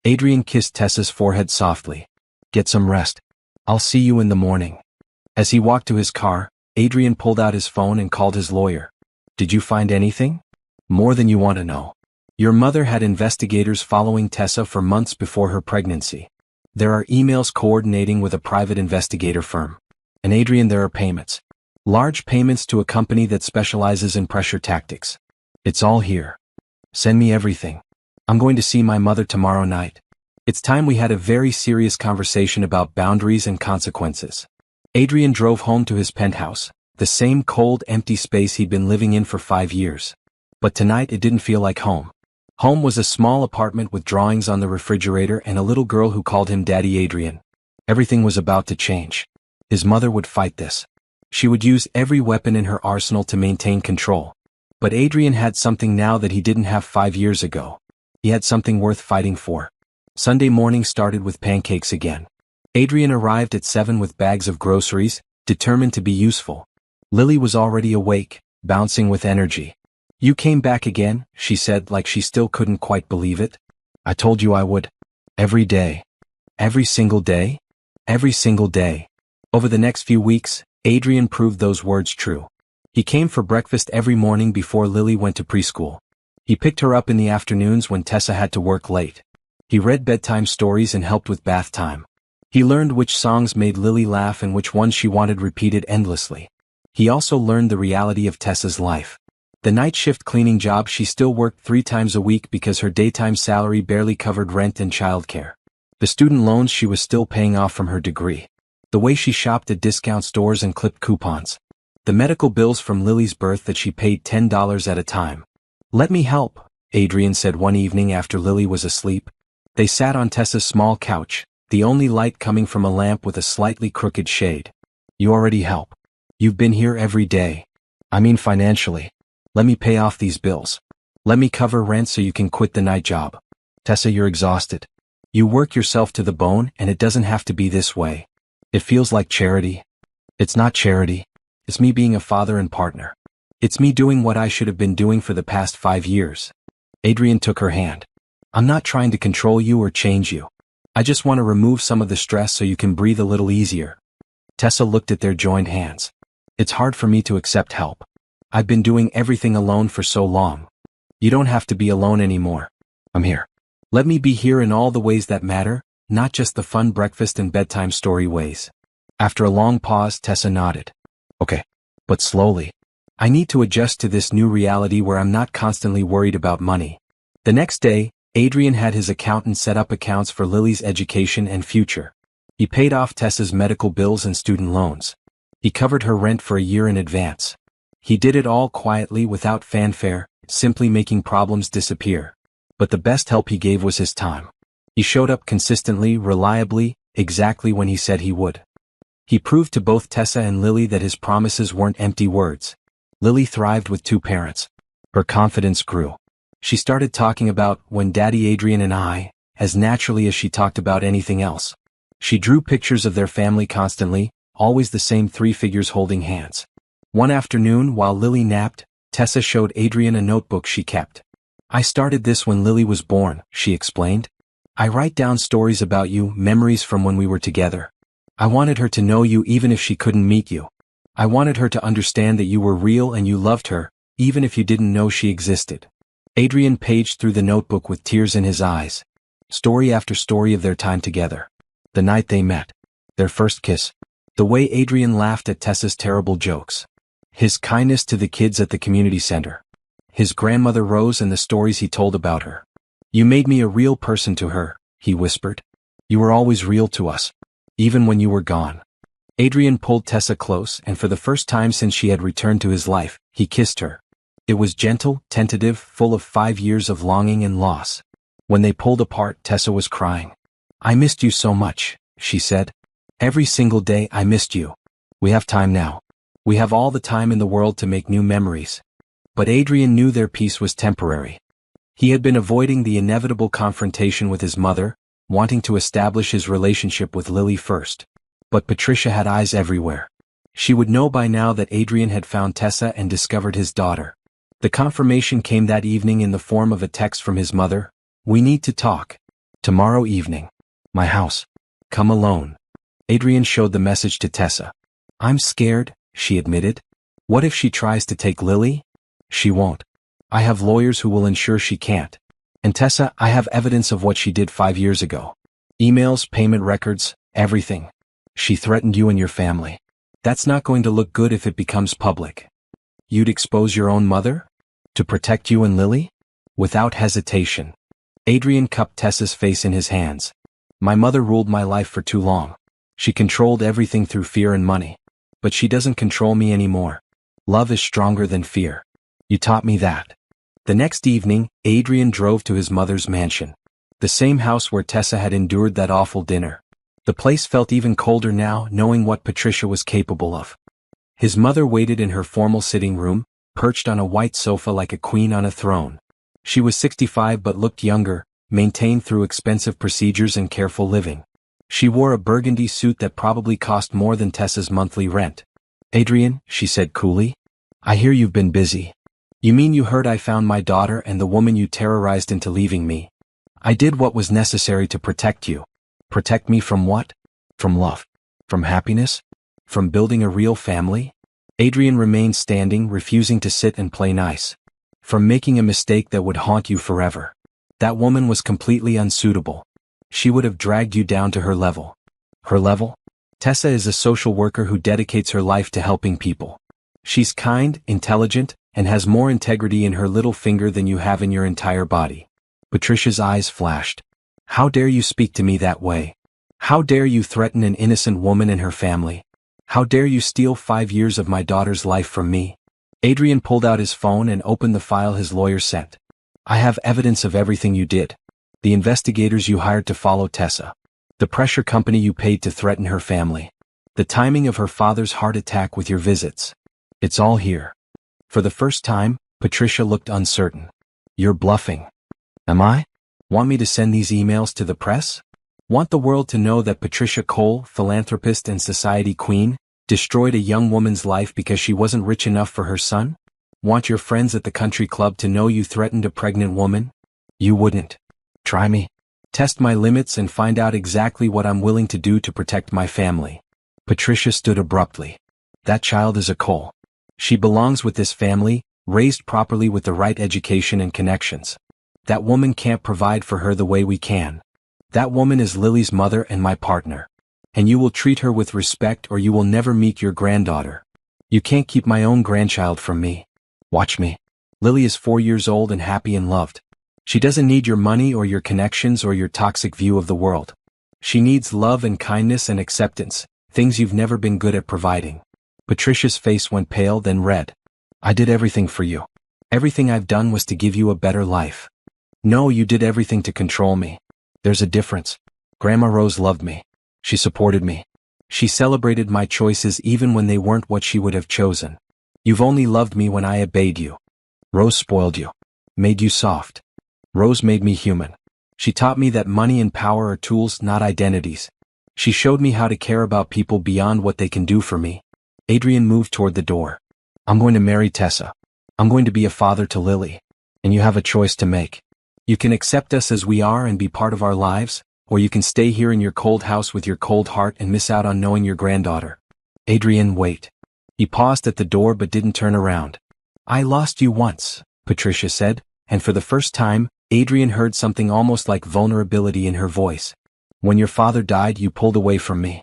Adrian kissed Tessa's forehead softly. "Get some rest. I'll see you in the morning." As he walked to his car, Adrian pulled out his phone and called his lawyer. "Did you find anything?" "More than you want to know. Your mother had investigators following Tessa for months before her pregnancy. There are emails coordinating with a private investigator firm. And Adrian, there are payments. Large payments to a company that specializes in pressure tactics. It's all here. Send me everything. I'm going to see my mother tomorrow night. It's time we had a very serious conversation about boundaries and consequences." Adrian drove home to his penthouse, the same cold, empty space he'd been living in for 5 years. But tonight it didn't feel like home. Home was a small apartment with drawings on the refrigerator and a little girl who called him Daddy Adrian. Everything was about to change. His mother would fight this. She would use every weapon in her arsenal to maintain control. But Adrian had something now that he didn't have 5 years ago. He had something worth fighting for. Sunday morning started with pancakes again. Adrian arrived at 7 with bags of groceries, determined to be useful. Lily was already awake, bouncing with energy. "You came back again," she said like she still couldn't quite believe it. "I told you I would. Every day. Every single day? Every single day." Over the next few weeks, Adrian proved those words true. He came for breakfast every morning before Lily went to preschool. He picked her up in the afternoons when Tessa had to work late. He read bedtime stories and helped with bath time. He learned which songs made Lily laugh and which ones she wanted repeated endlessly. He also learned the reality of Tessa's life. The night shift cleaning job she still worked 3 times a week because her daytime salary barely covered rent and childcare. The student loans she was still paying off from her degree. The way she shopped at discount stores and clipped coupons. The medical bills from Lily's birth that she paid $10 at a time. "Let me help," Adrian said one evening after Lily was asleep. They sat on Tessa's small couch, the only light coming from a lamp with a slightly crooked shade. "You already help. You've been here every day. I mean financially. Let me pay off these bills. Let me cover rent so you can quit the night job. Tessa, you're exhausted. You work yourself to the bone and it doesn't have to be this way. It feels like charity. It's not charity. It's me being a father and partner. It's me doing what I should have been doing for the past 5 years." Adrian took her hand. "I'm not trying to control you or change you. I just want to remove some of the stress so you can breathe a little easier." Tessa looked at their joined hands. "It's hard for me to accept help. I've been doing everything alone for so long. You don't have to be alone anymore. I'm here. Let me be here in all the ways that matter, not just the fun breakfast and bedtime story ways." After a long pause, Tessa nodded. "Okay. But slowly. I need to adjust to this new reality where I'm not constantly worried about money." The next day, Adrian had his accountant set up accounts for Lily's education and future. He paid off Tessa's medical bills and student loans. He covered her rent for a year in advance. He did it all quietly without fanfare, simply making problems disappear. But the best help he gave was his time. He showed up consistently, reliably, exactly when he said he would. He proved to both Tessa and Lily that his promises weren't empty words. Lily thrived with 2 parents. Her confidence grew. She started talking about when Daddy Adrian and I, as naturally as she talked about anything else. She drew pictures of their family constantly, always the same 3 figures holding hands. One afternoon, while Lily napped, Tessa showed Adrian a notebook she kept. "I started this when Lily was born," she explained. "I write down stories about you, memories from when we were together. I wanted her to know you even if she couldn't meet you. I wanted her to understand that you were real and you loved her, even if you didn't know she existed." Adrian paged through the notebook with tears in his eyes. Story after story of their time together. The night they met. Their first kiss. The way Adrian laughed at Tessa's terrible jokes. His kindness to the kids at the community center. His grandmother Rose and the stories he told about her. You made me a real person to her, he whispered. You were always real to us. Even when you were gone. Adrian pulled Tessa close, and for the first time since she had returned to his life, he kissed her. It was gentle, tentative, full of 5 years of longing and loss. When they pulled apart, Tessa was crying. I missed you so much, she said. Every single day I missed you. We have time now. We have all the time in the world to make new memories. But Adrian knew their peace was temporary. He had been avoiding the inevitable confrontation with his mother, wanting to establish his relationship with Lily first. But Patricia had eyes everywhere. She would know by now that Adrian had found Tessa and discovered his daughter. The confirmation came that evening in the form of a text from his mother. We need to talk. Tomorrow evening. My house. Come alone. Adrian showed the message to Tessa. I'm scared, she admitted. What if she tries to take Lily? She won't. I have lawyers who will ensure she can't. And Tessa, I have evidence of what she did 5 years ago. Emails, payment records, everything. She threatened you and your family. That's not going to look good if it becomes public. You'd expose your own mother? To protect you and Lily? Without hesitation. Adrian cupped Tessa's face in his hands. My mother ruled my life for too long. She controlled everything through fear and money. But she doesn't control me anymore. Love is stronger than fear. You taught me that. The next evening, Adrian drove to his mother's mansion. The same house where Tessa had endured that awful dinner. The place felt even colder now, knowing what Patricia was capable of. His mother waited in her formal sitting room, perched on a white sofa like a queen on a throne. She was 65 but looked younger, maintained through expensive procedures and careful living. She wore a burgundy suit that probably cost more than Tessa's monthly rent. Adrian, she said coolly, I hear you've been busy. You mean you heard I found my daughter and the woman you terrorized into leaving me? I did what was necessary to protect you. Protect me from what? From love. From happiness? From building a real family? Adrian remained standing, refusing to sit and play nice. From making a mistake that would haunt you forever. That woman was completely unsuitable. She would have dragged you down to her level. Her level? Tessa is a social worker who dedicates her life to helping people. She's kind, intelligent, and has more integrity in her little finger than you have in your entire body. Patricia's eyes flashed. How dare you speak to me that way? How dare you threaten an innocent woman and her family? How dare you steal 5 years of my daughter's life from me? Adrian pulled out his phone and opened the file his lawyer sent. I have evidence of everything you did. The investigators you hired to follow Tessa. The pressure company you paid to threaten her family. The timing of her father's heart attack with your visits. It's all here. For the first time, Patricia looked uncertain. You're bluffing. Am I? Want me to send these emails to the press? Want the world to know that Patricia Cole, philanthropist and society queen, destroyed a young woman's life because she wasn't rich enough for her son? Want your friends at the country club to know you threatened a pregnant woman? You wouldn't. Try me. Test my limits and find out exactly what I'm willing to do to protect my family. Patricia stood abruptly. That child is a Cole. She belongs with this family, raised properly with the right education and connections. That woman can't provide for her the way we can. That woman is Lily's mother and my partner. And you will treat her with respect or you will never meet your granddaughter. You can't keep my own grandchild from me. Watch me. Lily is 4 years old and happy and loved. She doesn't need your money or your connections or your toxic view of the world. She needs love and kindness and acceptance, things you've never been good at providing. Patricia's face went pale then red. I did everything for you. Everything I've done was to give you a better life. No, you did everything to control me. There's a difference. Grandma Rose loved me. She supported me. She celebrated my choices even when they weren't what she would have chosen. You've only loved me when I obeyed you. Rose spoiled you. Made you soft. Rose made me human. She taught me that money and power are tools, not identities. She showed me how to care about people beyond what they can do for me. Adrian moved toward the door. I'm going to marry Tessa. I'm going to be a father to Lily. And you have a choice to make. You can accept us as we are and be part of our lives, or you can stay here in your cold house with your cold heart and miss out on knowing your granddaughter. Adrian, wait. He paused at the door but didn't turn around. I lost you once, Patricia said, and for the first time, Adrian heard something almost like vulnerability in her voice. When your father died, you pulled away from me.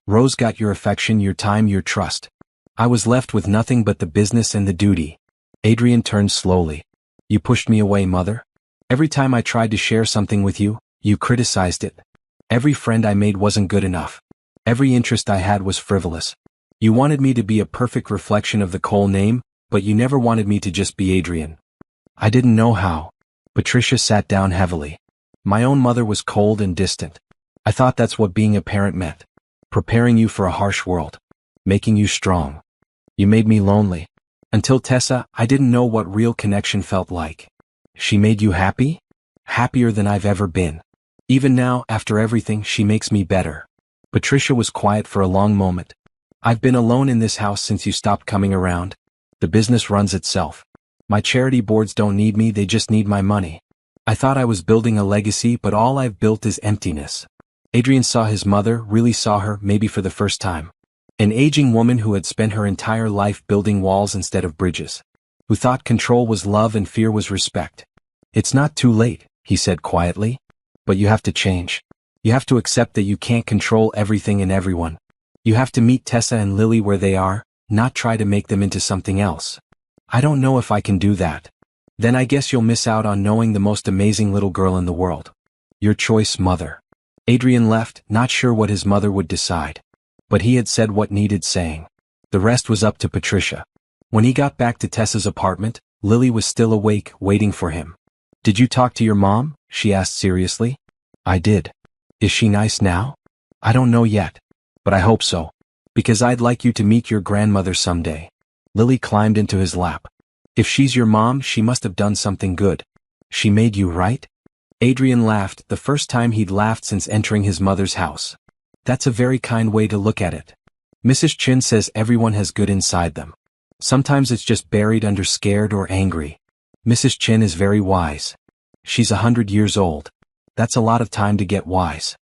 Rose got your affection, your time, your trust. I was left with nothing but the business and the duty. Adrian turned slowly. You pushed me away, Mother. Every time I tried to share something with you, you criticized it. Every friend I made wasn't good enough. Every interest I had was frivolous. You wanted me to be a perfect reflection of the Cole name, but you never wanted me to just be Adrian. I didn't know how. Patricia sat down heavily. My own mother was cold and distant. I thought that's what being a parent meant. Preparing you for a harsh world. Making you strong. You made me lonely. Until Tessa, I didn't know what real connection felt like. She made you happy? Happier than I've ever been. Even now, after everything, she makes me better. Patricia was quiet for a long moment. I've been alone in this house since you stopped coming around. The business runs itself. My charity boards don't need me, they just need my money. I thought I was building a legacy, but all I've built is emptiness. Adrian saw his mother, really saw her, maybe for the first time. An aging woman who had spent her entire life building walls instead of bridges. Who thought control was love and fear was respect. It's not too late, he said quietly. But you have to change. You have to accept that you can't control everything and everyone. You have to meet Tessa and Lily where they are, not try to make them into something else. I don't know if I can do that. Then I guess you'll miss out on knowing the most amazing little girl in the world. Your choice, Mother. Adrian left, not sure what his mother would decide. But he had said what needed saying. The rest was up to Patricia. When he got back to Tessa's apartment, Lily was still awake, waiting for him. Did you talk to your mom? She asked seriously. I did. Is she nice now? I don't know yet. But I hope so. Because I'd like you to meet your grandmother someday. Lily climbed into his lap. If she's your mom, she must have done something good. She made you, right? Adrian laughed, the first time he'd laughed since entering his mother's house. That's a very kind way to look at it. Mrs. Chin says everyone has good inside them. Sometimes it's just buried under scared or angry. Mrs. Chin is very wise. She's 100 years old. That's a lot of time to get wise.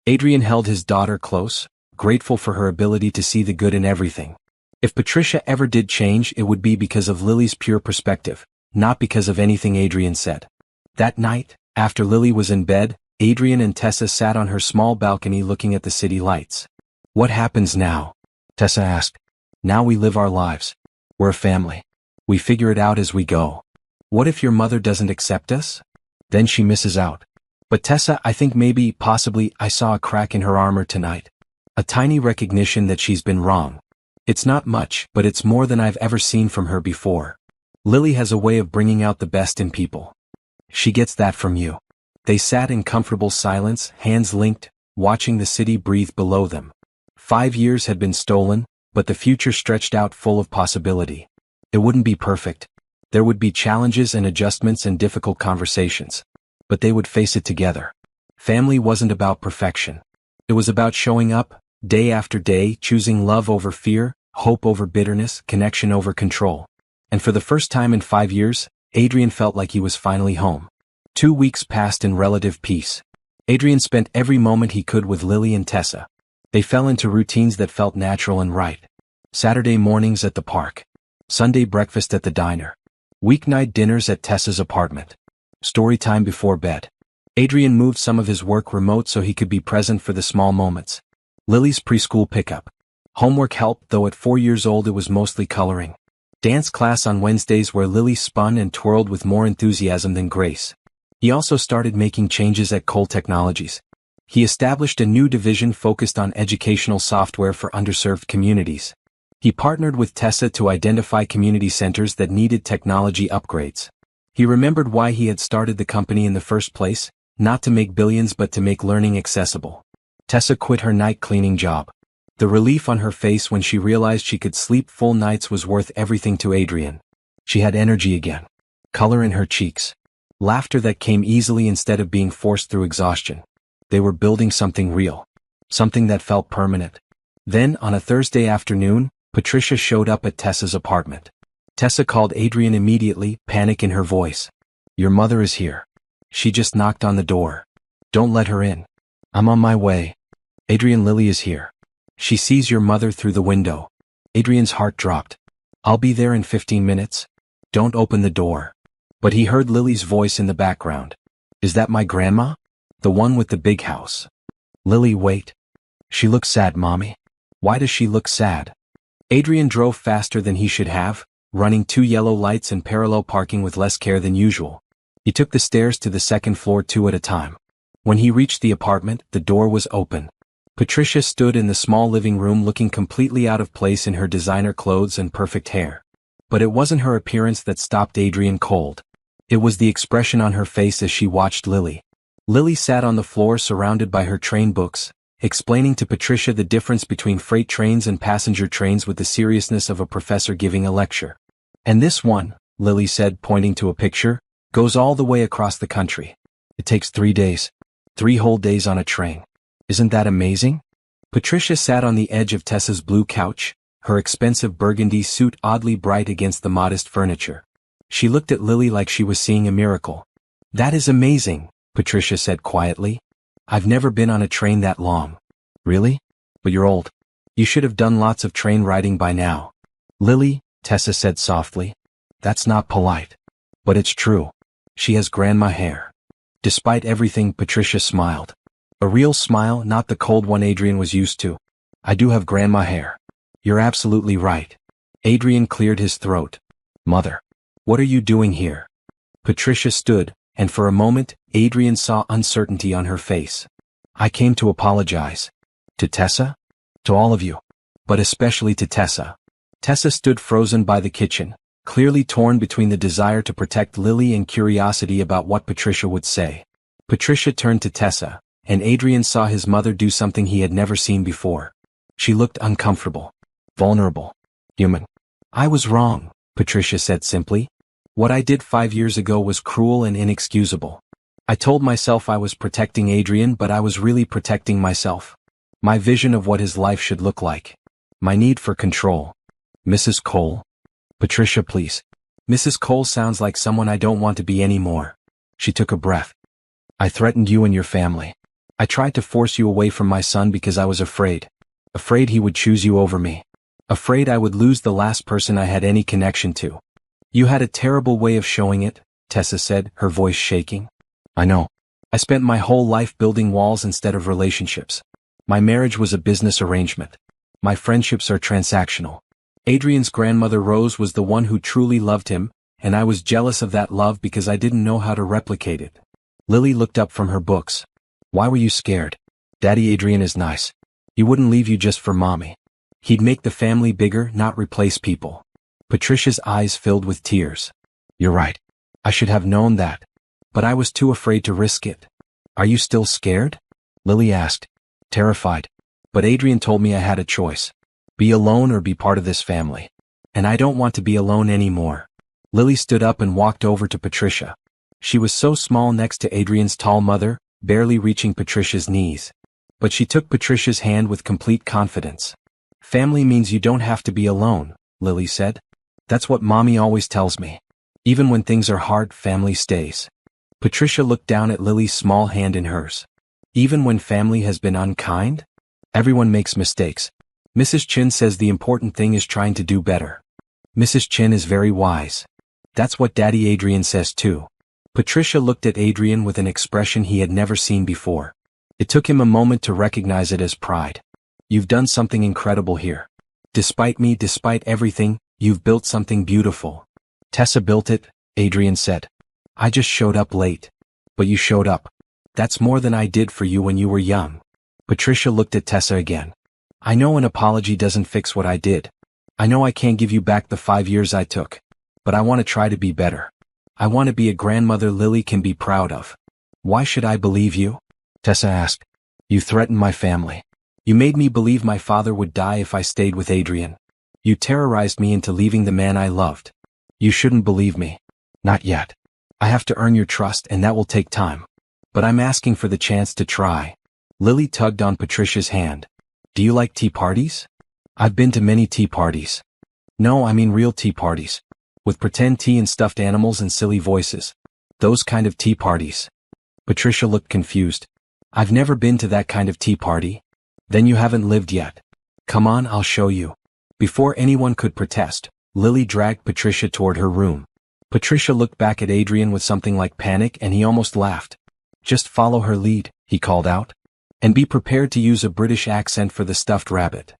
Adrian held his daughter close, grateful for her ability to see the good in everything. If Patricia ever did change, it would be because of Lily's pure perspective, not because of anything Adrian said. That night, after Lily was in bed, Adrian and Tessa sat on her small balcony looking at the city lights. What happens now? Tessa asked. Now we live our lives. We're a family. We figure it out as we go. What if your mother doesn't accept us? Then she misses out. But Tessa, I think maybe, possibly, I saw a crack in her armor tonight. A tiny recognition that she's been wrong. It's not much, but it's more than I've ever seen from her before. Lily has a way of bringing out the best in people. She gets that from you. They sat in comfortable silence, hands linked, watching the city breathe below them. 5 years had been stolen, but the future stretched out full of possibility. It wouldn't be perfect. There would be challenges and adjustments and difficult conversations. But they would face it together. Family wasn't about perfection. It was about showing up, day after day, choosing love over fear, hope over bitterness, connection over control. And for the first time in 5 years, Adrian felt like he was finally home. 2 weeks passed in relative peace. Adrian spent every moment he could with Lily and Tessa. They fell into routines that felt natural and right. Saturday mornings at the park. Sunday breakfast at the diner. Weeknight dinners at Tessa's apartment. Story time before bed. Adrian moved some of his work remote so he could be present for the small moments. Lily's preschool pickup. Homework helped, though at 4 years old it was mostly coloring. Dance class on Wednesdays where Lily spun and twirled with more enthusiasm than grace. He also started making changes at Cole Technologies. He established a new division focused on educational software for underserved communities. He partnered with Tessa to identify community centers that needed technology upgrades. He remembered why he had started the company in the first place, not to make billions but to make learning accessible. Tessa quit her night cleaning job. The relief on her face when she realized she could sleep full nights was worth everything to Adrian. She had energy again. Color in her cheeks. Laughter that came easily instead of being forced through exhaustion. They were building something real. Something that felt permanent. Then, on a Thursday afternoon, Patricia showed up at Tessa's apartment. Tessa called Adrian immediately, panic in her voice. Your mother is here. She just knocked on the door. Don't let her in. I'm on my way. Adrian, Lily is here. She sees your mother through the window. Adrian's heart dropped. I'll be there in 15 minutes. Don't open the door. But he heard Lily's voice in the background. Is that my grandma? The one with the big house. Lily, wait. She looks sad, Mommy. Why does she look sad? Adrian drove faster than he should have, running 2 yellow lights and parallel parking with less care than usual. He took the stairs to the second floor 2 at a time. When he reached the apartment, the door was open. Patricia stood in the small living room looking completely out of place in her designer clothes and perfect hair. But it wasn't her appearance that stopped Adrian cold. It was the expression on her face as she watched Lily. Lily sat on the floor surrounded by her train books, explaining to Patricia the difference between freight trains and passenger trains with the seriousness of a professor giving a lecture. And this one, Lily said, pointing to a picture, goes all the way across the country. It takes 3 days. 3 whole days on a train. Isn't that amazing? Patricia sat on the edge of Tessa's blue couch, her expensive burgundy suit oddly bright against the modest furniture. She looked at Lily like she was seeing a miracle. That is amazing, Patricia said quietly. I've never been on a train that long. Really? But you're old. You should have done lots of train riding by now. Lily, Tessa said softly. That's not polite. But it's true. She has grandma hair. Despite everything, Patricia smiled. A real smile, not the cold one Adrian was used to. I do have grandma hair. You're absolutely right. Adrian cleared his throat. Mother. What are you doing here? Patricia stood, and for a moment, Adrian saw uncertainty on her face. I came to apologize. To Tessa? To all of you. But especially to Tessa. Tessa stood frozen by the kitchen, clearly torn between the desire to protect Lily and curiosity about what Patricia would say. Patricia turned to Tessa, and Adrian saw his mother do something he had never seen before. She looked uncomfortable, vulnerable, human. I was wrong, Patricia said simply. What I did 5 years ago was cruel and inexcusable. I told myself I was protecting Adrian, but I was really protecting myself. My vision of what his life should look like. My need for control. Mrs. Cole. Patricia, please. Mrs. Cole sounds like someone I don't want to be anymore. She took a breath. I threatened you and your family. I tried to force you away from my son because I was afraid. Afraid he would choose you over me. Afraid I would lose the last person I had any connection to. You had a terrible way of showing it, Tessa said, her voice shaking. I know. I spent my whole life building walls instead of relationships. My marriage was a business arrangement. My friendships are transactional. Adrian's grandmother Rose was the one who truly loved him, and I was jealous of that love because I didn't know how to replicate it. Lily looked up from her books. Why were you scared? Daddy Adrian is nice. He wouldn't leave you just for mommy. He'd make the family bigger, not replace people. Patricia's eyes filled with tears. You're right. I should have known that. But I was too afraid to risk it. Are you still scared? Lily asked. Terrified. But Adrian told me I had a choice. Be alone or be part of this family. And I don't want to be alone anymore. Lily stood up and walked over to Patricia. She was so small next to Adrian's tall mother, barely reaching Patricia's knees. But she took Patricia's hand with complete confidence. Family means you don't have to be alone, Lily said. That's what mommy always tells me. Even when things are hard, family stays. Patricia looked down at Lily's small hand in hers. Even when family has been unkind? Everyone makes mistakes. Mrs. Chin says the important thing is trying to do better. Mrs. Chin is very wise. That's what Daddy Adrian says too. Patricia looked at Adrian with an expression he had never seen before. It took him a moment to recognize it as pride. You've done something incredible here. Despite me, despite everything, you've built something beautiful. Tessa built it, Adrian said. I just showed up late. But you showed up. That's more than I did for you when you were young. Patricia looked at Tessa again. I know an apology doesn't fix what I did. I know I can't give you back the 5 years I took. But I want to try to be better. I want to be a grandmother Lily can be proud of. Why should I believe you? Tessa asked. You threatened my family. You made me believe my father would die if I stayed with Adrian. You terrorized me into leaving the man I loved. You shouldn't believe me. Not yet. I have to earn your trust and that will take time. But I'm asking for the chance to try. Lily tugged on Patricia's hand. Do you like tea parties? I've been to many tea parties. No, I mean real tea parties. With pretend tea and stuffed animals and silly voices. Those kind of tea parties. Patricia looked confused. I've never been to that kind of tea party. Then you haven't lived yet. Come on, I'll show you. Before anyone could protest, Lily dragged Patricia toward her room. Patricia looked back at Adrian with something like panic and he almost laughed. Just follow her lead, he called out. And be prepared to use a British accent for the stuffed rabbit.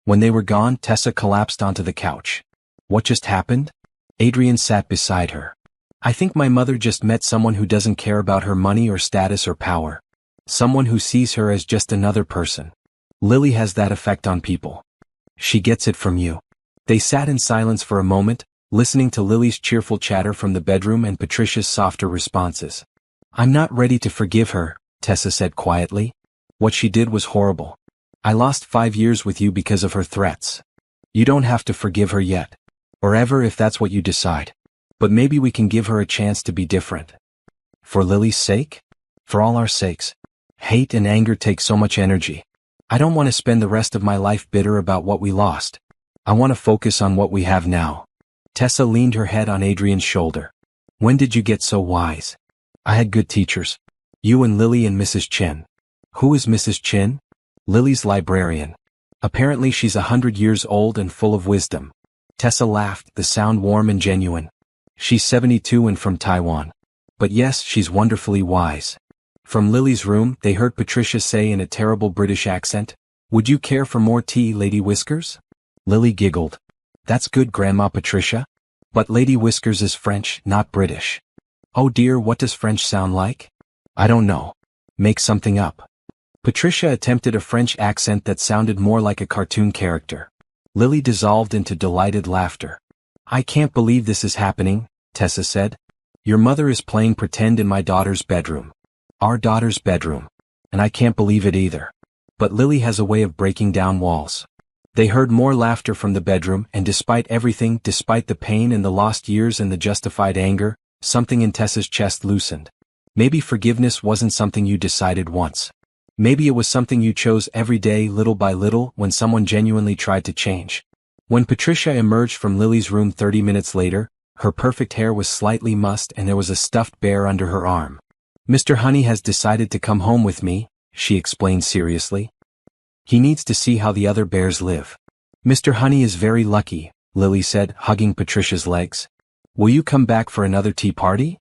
When they were gone, Tessa collapsed onto the couch. What just happened? Adrian sat beside her. I think my mother just met someone who doesn't care about her money or status or power. Someone who sees her as just another person. Lily has that effect on people. She gets it from you. They sat in silence for a moment, listening to Lily's cheerful chatter from the bedroom and Patricia's softer responses. I'm not ready to forgive her, Tessa said quietly. What she did was horrible. I lost 5 years with you because of her threats. You don't have to forgive her yet. Or ever if that's what you decide. But maybe we can give her a chance to be different. For Lily's sake? For all our sakes. Hate and anger take so much energy. I don't want to spend the rest of my life bitter about what we lost. I want to focus on what we have now. Tessa leaned her head on Adrian's shoulder. When did you get so wise? I had good teachers. You and Lily and Mrs. Chen. Who is Mrs. Chen? Lily's librarian. Apparently she's 100 years old and full of wisdom. Tessa laughed, the sound warm and genuine. She's 72 and from Taiwan. But yes, she's wonderfully wise. From Lily's room, they heard Patricia say in a terrible British accent, Would you care for more tea, Lady Whiskers? Lily giggled. That's good, Grandma Patricia. But Lady Whiskers is French, not British. Oh dear, what does French sound like? I don't know. Make something up. Patricia attempted a French accent that sounded more like a cartoon character. Lily dissolved into delighted laughter. I can't believe this is happening, Tessa said. Your mother is playing pretend in my daughter's bedroom. Our daughter's bedroom. And I can't believe it either. But Lily has a way of breaking down walls. They heard more laughter from the bedroom, and despite everything, despite the pain and the lost years and the justified anger, something in Tessa's chest loosened. Maybe forgiveness wasn't something you decided once. Maybe it was something you chose every day, little by little, when someone genuinely tried to change. When Patricia emerged from Lily's room 30 minutes later, her perfect hair was slightly mussed and there was a stuffed bear under her arm. Mr. Honey has decided to come home with me, she explained seriously. He needs to see how the other bears live. Mr. Honey is very lucky, Lily said, hugging Patricia's legs. Will you come back for another tea party?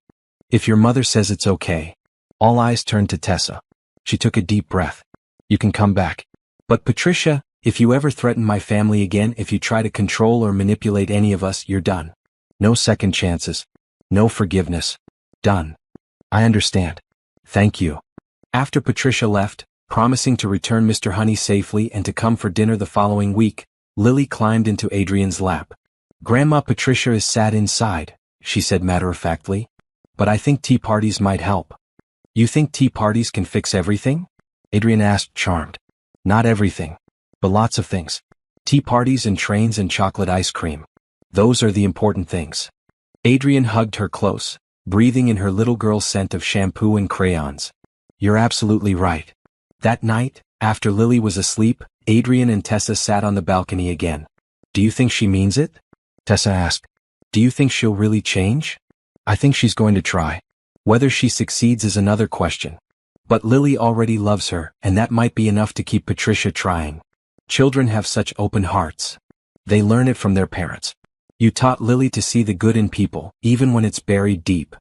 If your mother says it's okay. All eyes turned to Tessa. She took a deep breath. You can come back. But Patricia, if you ever threaten my family again, if you try to control or manipulate any of us, you're done. No second chances. No forgiveness. Done. I understand. Thank you. After Patricia left, promising to return Mr. Honey safely and to come for dinner the following week, Lily climbed into Adrian's lap. Grandma Patricia is sad inside, she said matter-of-factly. But I think tea parties might help. You think tea parties can fix everything? Adrian asked, charmed. Not everything. But lots of things. Tea parties and trains and chocolate ice cream. Those are the important things. Adrian hugged her close, breathing in her little girl's scent of shampoo and crayons. You're absolutely right. That night, after Lily was asleep, Adrian and Tessa sat on the balcony again. Do you think she means it? Tessa asked. Do you think she'll really change? I think she's going to try. Whether she succeeds is another question. But Lily already loves her, and that might be enough to keep Patricia trying. Children have such open hearts. They learn it from their parents. You taught Lily to see the good in people, even when it's buried deep.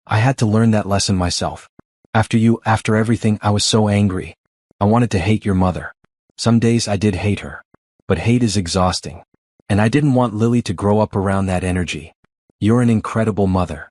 I had to learn that lesson myself. After everything, I was so angry. I wanted to hate your mother. Some days I did hate her. But hate is exhausting. And I didn't want Lily to grow up around that energy. You're an incredible mother.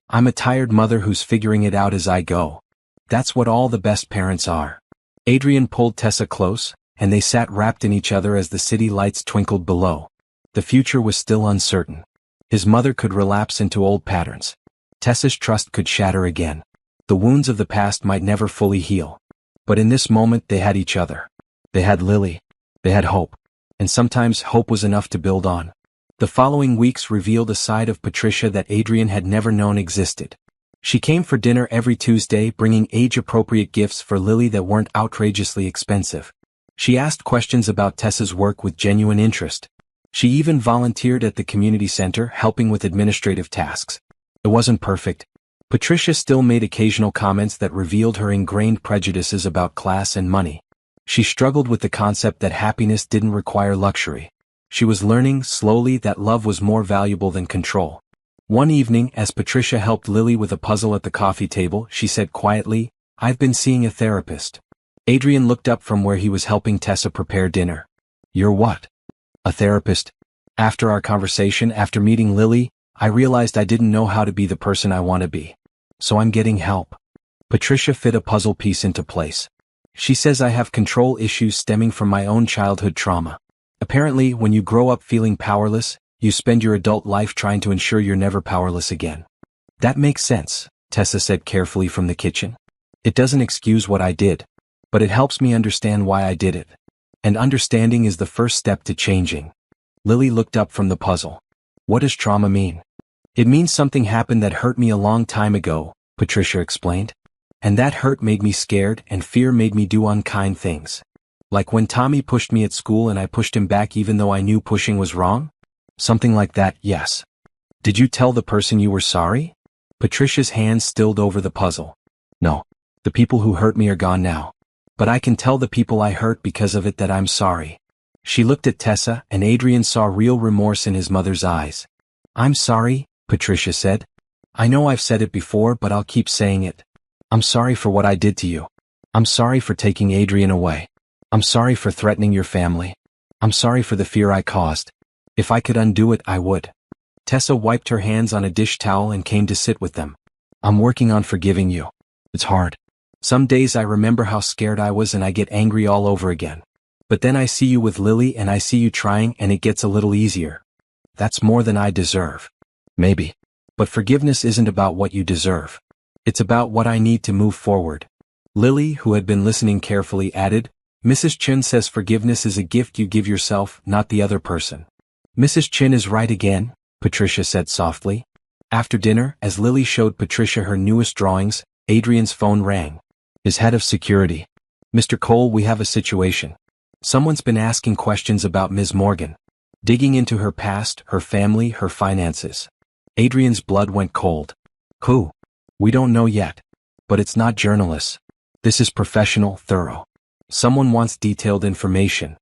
I'm a tired mother who's figuring it out as I go. That's what all the best parents are. Adrian pulled Tessa close, and they sat wrapped in each other as the city lights twinkled below. The future was still uncertain. His mother could relapse into old patterns. Tessa's trust could shatter again. The wounds of the past might never fully heal. But in this moment they had each other. They had Lily. They had hope. And sometimes hope was enough to build on. The following weeks revealed a side of Patricia that Adrian had never known existed. She came for dinner every Tuesday, bringing age-appropriate gifts for Lily that weren't outrageously expensive. She asked questions about Tessa's work with genuine interest. She even volunteered at the community center, helping with administrative tasks. It wasn't perfect. Patricia still made occasional comments that revealed her ingrained prejudices about class and money. She struggled with the concept that happiness didn't require luxury. She was learning, slowly, that love was more valuable than control. One evening, as Patricia helped Lily with a puzzle at the coffee table, she said quietly, I've been seeing a therapist. Adrian looked up from where he was helping Tessa prepare dinner. You're what? A therapist. After our conversation, after meeting Lily, I realized I didn't know how to be the person I want to be. So I'm getting help. Patricia fit a puzzle piece into place. She says I have control issues stemming from my own childhood trauma. Apparently, when you grow up feeling powerless, you spend your adult life trying to ensure you're never powerless again. That makes sense, Tessa said carefully from the kitchen. It doesn't excuse what I did, but it helps me understand why I did it. And understanding is the first step to changing. Lily looked up from the puzzle. What does trauma mean? It means something happened that hurt me a long time ago, Patricia explained. And that hurt made me scared, and fear made me do unkind things. Like when Tommy pushed me at school and I pushed him back even though I knew pushing was wrong? Something like that, yes. Did you tell the person you were sorry? Patricia's hands stilled over the puzzle. No. The people who hurt me are gone now. But I can tell the people I hurt because of it that I'm sorry. She looked at Tessa, and Adrian saw real remorse in his mother's eyes. I'm sorry, Patricia said. I know I've said it before, but I'll keep saying it. I'm sorry for what I did to you. I'm sorry for taking Adrian away. I'm sorry for threatening your family. I'm sorry for the fear I caused. If I could undo it, I would. Tessa wiped her hands on a dish towel and came to sit with them. I'm working on forgiving you. It's hard. Some days I remember how scared I was and I get angry all over again. But then I see you with Lily and I see you trying and it gets a little easier. That's more than I deserve. Maybe. But forgiveness isn't about what you deserve. It's about what I need to move forward. Lily, who had been listening carefully, added, Mrs. Chin says forgiveness is a gift you give yourself, not the other person. Mrs. Chin is right again, Patricia said softly. After dinner, as Lily showed Patricia her newest drawings, Adrian's phone rang. His head of security. Mr. Cole, we have a situation. Someone's been asking questions about Ms. Morgan. Digging into her past, her family, her finances. Adrian's blood went cold. Who? We don't know yet. But it's not journalists. This is professional, thorough. Someone wants detailed information.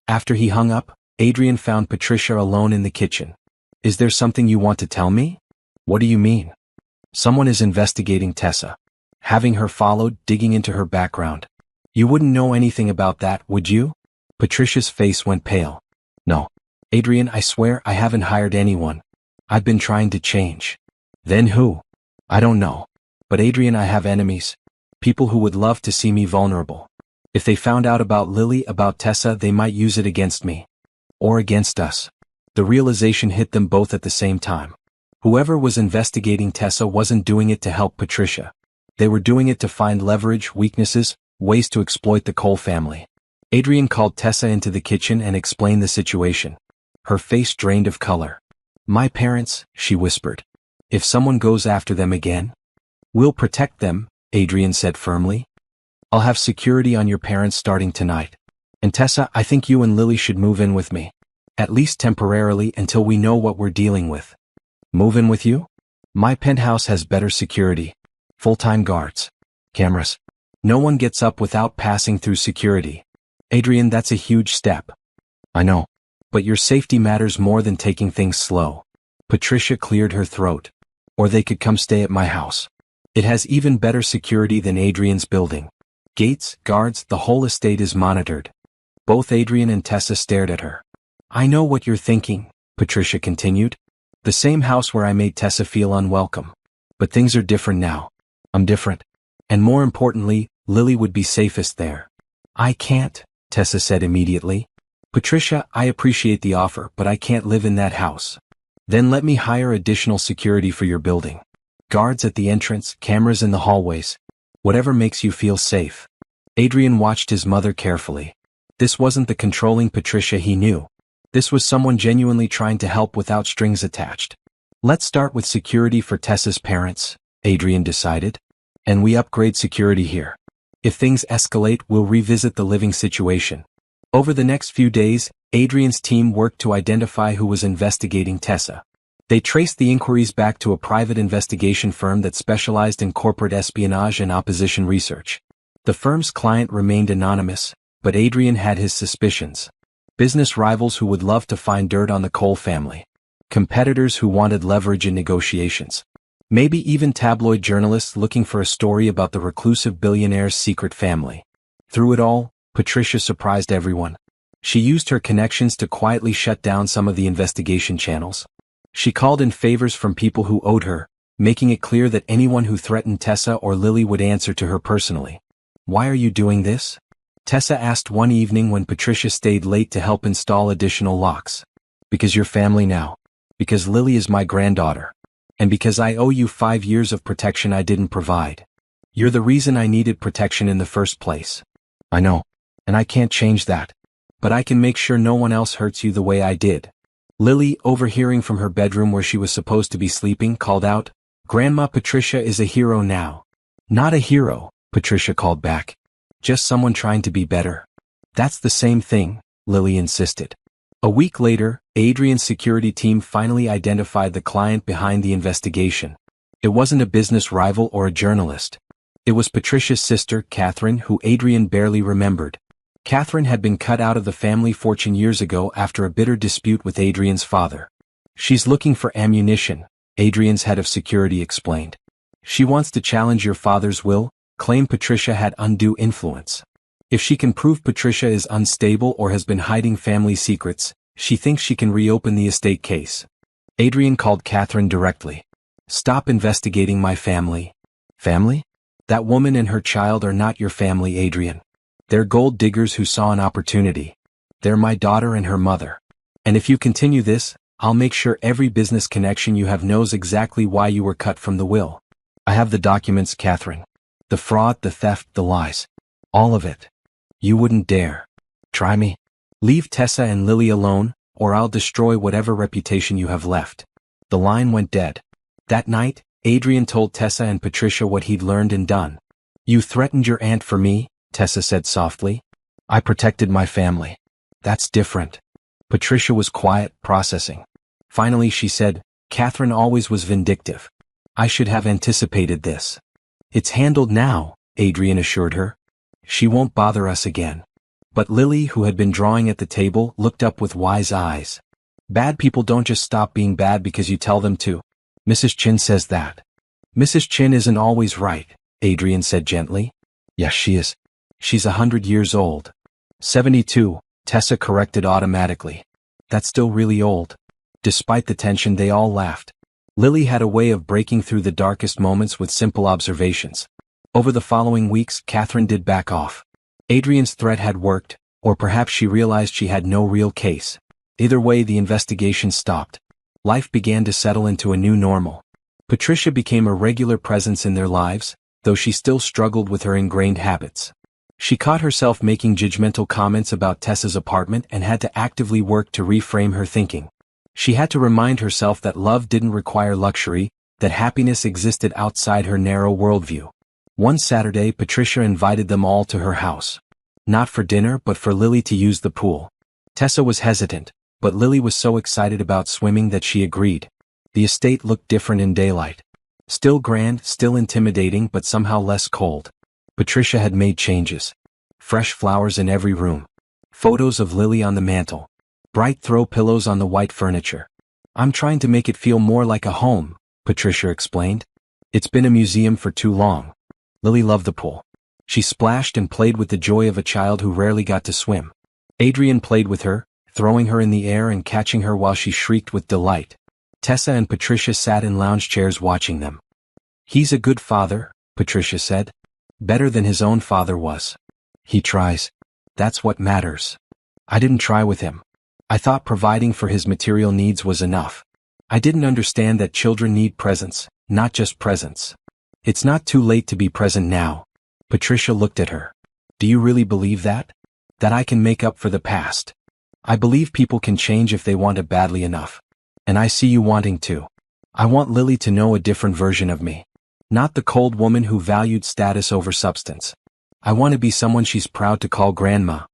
After he hung up, Adrian found Patricia alone in the kitchen. Is there something you want to tell me? What do you mean? Someone is investigating Tessa. Having her followed, digging into her background. You wouldn't know anything about that, would you? Patricia's face went pale. No. Adrian, I swear I haven't hired anyone. I've been trying to change. Then who? I don't know. But Adrian, I have enemies. People who would love to see me vulnerable. If they found out about Lily, about Tessa, they might use it against me. Or against us. The realization hit them both at the same time. Whoever was investigating Tessa wasn't doing it to help Patricia. They were doing it to find leverage, weaknesses, ways to exploit the Cole family. Adrian called Tessa into the kitchen and explained the situation. Her face drained of color. My parents, she whispered. If someone goes after them again, we'll protect them, Adrian said firmly. I'll have security on your parents starting tonight. And Tessa, I think you and Lily should move in with me. At least temporarily until we know what we're dealing with. Move in with you? My penthouse has better security. Full-time guards. Cameras. No one gets up without passing through security. Adrian, that's a huge step. I know. But your safety matters more than taking things slow. Patricia cleared her throat. Or they could come stay at my house. It has even better security than Adrian's building. Gates, guards, the whole estate is monitored. Both Adrian and Tessa stared at her. I know what you're thinking, Patricia continued. The same house where I made Tessa feel unwelcome. But things are different now. I'm different. And more importantly, Lily would be safest there. I can't, Tessa said immediately. Patricia, I appreciate the offer, but I can't live in that house. Then let me hire additional security for your building. Guards at the entrance, cameras in the hallways. Whatever makes you feel safe. Adrian watched his mother carefully. This wasn't the controlling Patricia he knew. This was someone genuinely trying to help without strings attached. Let's start with security for Tessa's parents, Adrian decided. And we upgrade security here. If things escalate, we'll revisit the living situation. Over the next few days, Adrian's team worked to identify who was investigating Tessa. They traced the inquiries back to a private investigation firm that specialized in corporate espionage and opposition research. The firm's client remained anonymous, but Adrian had his suspicions. Business rivals who would love to find dirt on the Cole family. Competitors who wanted leverage in negotiations. Maybe even tabloid journalists looking for a story about the reclusive billionaire's secret family. Through it all, Patricia surprised everyone. She used her connections to quietly shut down some of the investigation channels. She called in favors from people who owed her, making it clear that anyone who threatened Tessa or Lily would answer to her personally. "Why are you doing this?" Tessa asked one evening when Patricia stayed late to help install additional locks. "Because you're family now. Because Lily is my granddaughter. And because I owe you 5 years of protection I didn't provide. You're the reason I needed protection in the first place." "I know. And I can't change that. But I can make sure no one else hurts you the way I did." Lily, overhearing from her bedroom where she was supposed to be sleeping, called out, "Grandma, Patricia is a hero now." "Not a hero," Patricia called back. "Just someone trying to be better." "That's the same thing," Lily insisted. A week later, Adrian's security team finally identified the client behind the investigation. It wasn't a business rival or a journalist. It was Patricia's sister, Catherine, who Adrian barely remembered. Catherine had been cut out of the family fortune years ago after a bitter dispute with Adrian's father. "She's looking for ammunition," Adrian's head of security explained. "She wants to challenge your father's will, claim Patricia had undue influence. If she can prove Patricia is unstable or has been hiding family secrets, she thinks she can reopen the estate case." Adrian called Catherine directly. "Stop investigating my family." "Family? That woman and her child are not your family, Adrian. They're gold diggers who saw an opportunity. They're my daughter and her mother. And if you continue this, I'll make sure every business connection you have knows exactly why you were cut from the will. I have the documents, Catherine. The fraud, the theft, the lies. All of it. You wouldn't dare. Try me. Leave Tessa and Lily alone, or I'll destroy whatever reputation you have left." The line went dead. That night, Adrian told Tessa and Patricia what he'd learned and done. "You threatened your aunt for me," Tessa said softly. "I protected my family. That's different." Patricia was quiet, processing. Finally she said, "Catherine always was vindictive. I should have anticipated this." "It's handled now," Adrian assured her. "She won't bother us again." But Lily, who had been drawing at the table, looked up with wise eyes. "Bad people don't just stop being bad because you tell them to. Mrs. Chin says that." "Mrs. Chin isn't always right," Adrian said gently. "Yes, she is. She's 100 years old." 72, Tessa corrected automatically. "That's still really old." Despite the tension, they all laughed. Lily had a way of breaking through the darkest moments with simple observations. Over the following weeks, Catherine did back off. Adrian's threat had worked, or perhaps she realized she had no real case. Either way, the investigation stopped. Life began to settle into a new normal. Patricia became a regular presence in their lives, though she still struggled with her ingrained habits. She caught herself making judgmental comments about Tessa's apartment and had to actively work to reframe her thinking. She had to remind herself that love didn't require luxury, that happiness existed outside her narrow worldview. One Saturday, Patricia invited them all to her house. Not for dinner, but for Lily to use the pool. Tessa was hesitant, but Lily was so excited about swimming that she agreed. The estate looked different in daylight. Still grand, still intimidating, but somehow less cold. Patricia had made changes. Fresh flowers in every room. Photos of Lily on the mantel. Bright throw pillows on the white furniture. "I'm trying to make it feel more like a home," Patricia explained. "It's been a museum for too long." Lily loved the pool. She splashed and played with the joy of a child who rarely got to swim. Adrian played with her, throwing her in the air and catching her while she shrieked with delight. Tessa and Patricia sat in lounge chairs watching them. "He's a good father," Patricia said. "Better than his own father was. He tries. That's what matters. I didn't try with him. I thought providing for his material needs was enough. I didn't understand that children need presence, not just presence. It's not too late to be present now." Patricia looked at her. "Do you really believe that? That I can make up for the past? I believe people can change if they want it badly enough. And I see you wanting to. I want Lily to know a different version of me. Not the cold woman who valued status over substance. I want to be someone she's proud to call grandma.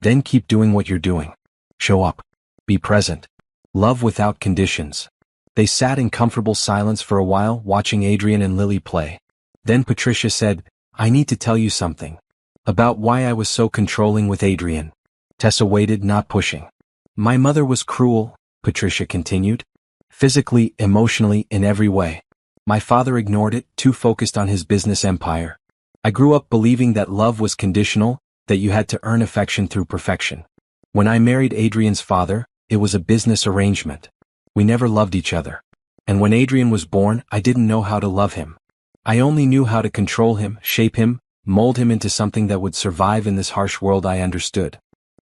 Then keep doing what you're doing. Show up. Be present. Love without conditions." They sat in comfortable silence for a while, watching Adrian and Lily play. Then Patricia said, "I need to tell you something. About why I was so controlling with Adrian." Tessa waited, not pushing. "My mother was cruel," Patricia continued. "Physically, emotionally, in every way. My father ignored it, too focused on his business empire. I grew up believing that love was conditional, that you had to earn affection through perfection. When I married Adrian's father, it was a business arrangement. We never loved each other. And when Adrian was born, I didn't know how to love him. I only knew how to control him, shape him, mold him into something that would survive in this harsh world. I understood.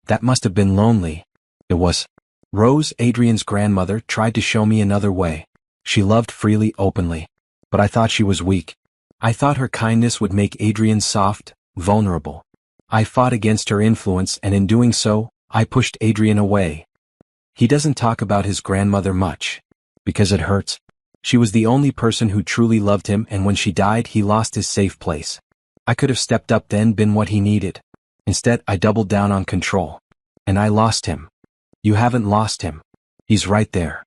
That must have been lonely. It was. Rose, Adrian's grandmother, tried to show me another way. She loved freely, openly. But I thought she was weak. I thought her kindness would make Adrian soft, vulnerable. I fought against her influence, and in doing so, I pushed Adrian away. He doesn't talk about his grandmother much. Because it hurts. She was the only person who truly loved him, and when she died, he lost his safe place. I could have stepped up then, been what he needed. Instead, I doubled down on control. And I lost him. You haven't lost him. He's right there.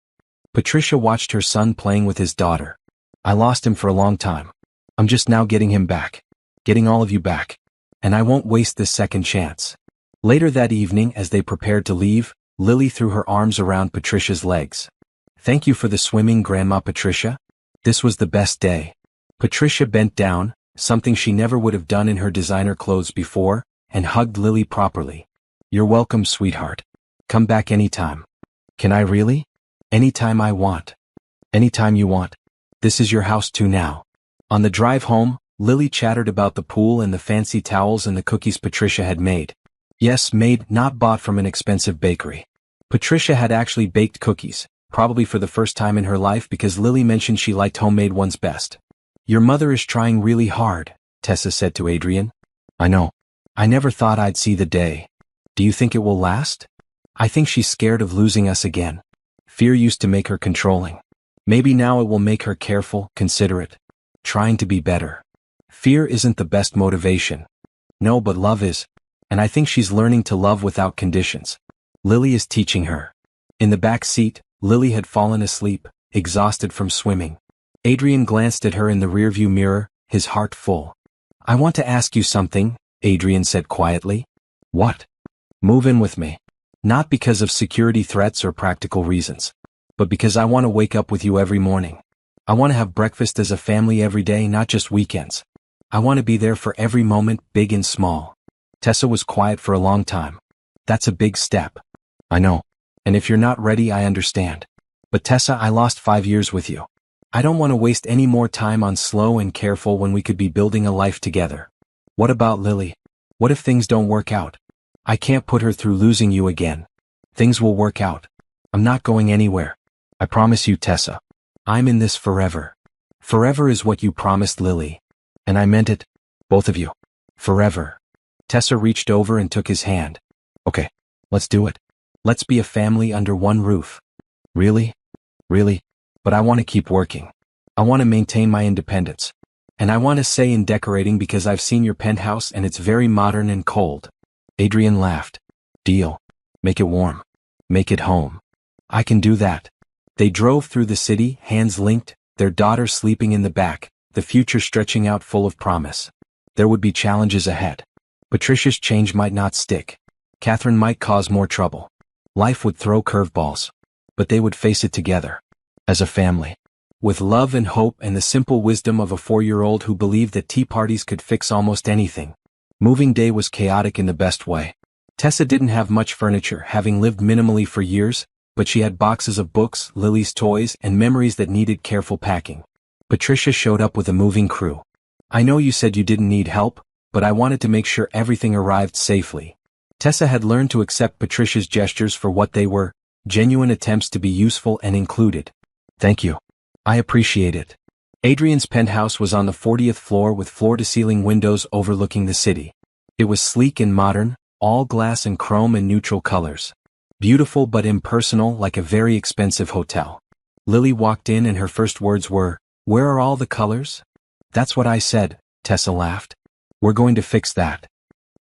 Patricia watched her son playing with his daughter. I lost him for a long time. I'm just now getting him back. Getting all of you back. And I won't waste this second chance. Later that evening, as they prepared to leave, Lily threw her arms around Patricia's legs. Thank you for the swimming, Grandma Patricia. This was the best day. Patricia bent down, something she never would have done in her designer clothes before, and hugged Lily properly. You're welcome, sweetheart. Come back anytime. Can I really? Anytime I want. Anytime you want. This is your house too now. On the drive home, Lily chattered about the pool and the fancy towels and the cookies Patricia had made. Yes, made, not bought from an expensive bakery. Patricia had actually baked cookies, probably for the first time in her life because Lily mentioned she liked homemade ones best. Your mother is trying really hard, Tessa said to Adrian. I know. I never thought I'd see the day. Do you think it will last? I think she's scared of losing us again. Fear used to make her controlling. Maybe now it will make her careful, considerate. Trying to be better. Fear isn't the best motivation. No, but love is. And I think she's learning to love without conditions. Lily is teaching her. In the back seat, Lily had fallen asleep, exhausted from swimming. Adrian glanced at her in the rearview mirror, his heart full. I want to ask you something, Adrian said quietly. What? Move in with me. Not because of security threats or practical reasons. But because I want to wake up with you every morning. I want to have breakfast as a family every day, not just weekends. I want to be there for every moment, big and small. Tessa was quiet for a long time. That's a big step. I know. And if you're not ready, I understand. But Tessa, I lost 5 years with you. I don't want to waste any more time on slow and careful when we could be building a life together. What about Lily? What if things don't work out? I can't put her through losing you again. Things will work out. I'm not going anywhere. I promise you, Tessa. I'm in this forever. Forever is what you promised Lily. And I meant it. Both of you. Forever. Tessa reached over and took his hand. Okay, let's do it. Let's be a family under one roof. Really? Really? But I want to keep working. I want to maintain my independence. And I want to say in decorating because I've seen your penthouse and it's very modern and cold. Adrian laughed. Deal. Make it warm. Make it home. I can do that. They drove through the city, hands linked, their daughter sleeping in the back, the future stretching out full of promise. There would be challenges ahead. Patricia's change might not stick. Catherine might cause more trouble. Life would throw curveballs. But they would face it together. As a family. With love and hope and the simple wisdom of a 4-year-old who believed that tea parties could fix almost anything. Moving day was chaotic in the best way. Tessa didn't have much furniture, having lived minimally for years, but she had boxes of books, Lily's toys, and memories that needed careful packing. Patricia showed up with a moving crew. I know you said you didn't need help, but I wanted to make sure everything arrived safely. Tessa had learned to accept Patricia's gestures for what they were, genuine attempts to be useful and included. Thank you. I appreciate it. Adrian's penthouse was on the 40th floor with floor-to-ceiling windows overlooking the city. It was sleek and modern, all glass and chrome and neutral colors. Beautiful but impersonal, like a very expensive hotel. Lily walked in and her first words were, "Where are all the colors?" That's what I said, Tessa laughed. We're going to fix that.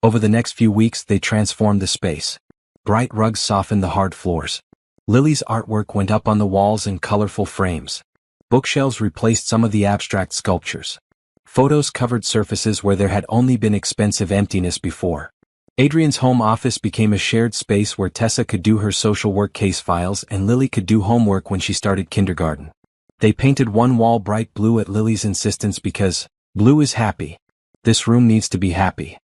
Over the next few weeks they transformed the space. Bright rugs softened the hard floors. Lily's artwork went up on the walls in colorful frames. Bookshelves replaced some of the abstract sculptures. Photos covered surfaces where there had only been expensive emptiness before. Adrian's home office became a shared space where Tessa could do her social work case files and Lily could do homework when she started kindergarten. They painted one wall bright blue at Lily's insistence because blue is happy. This room needs to be happy.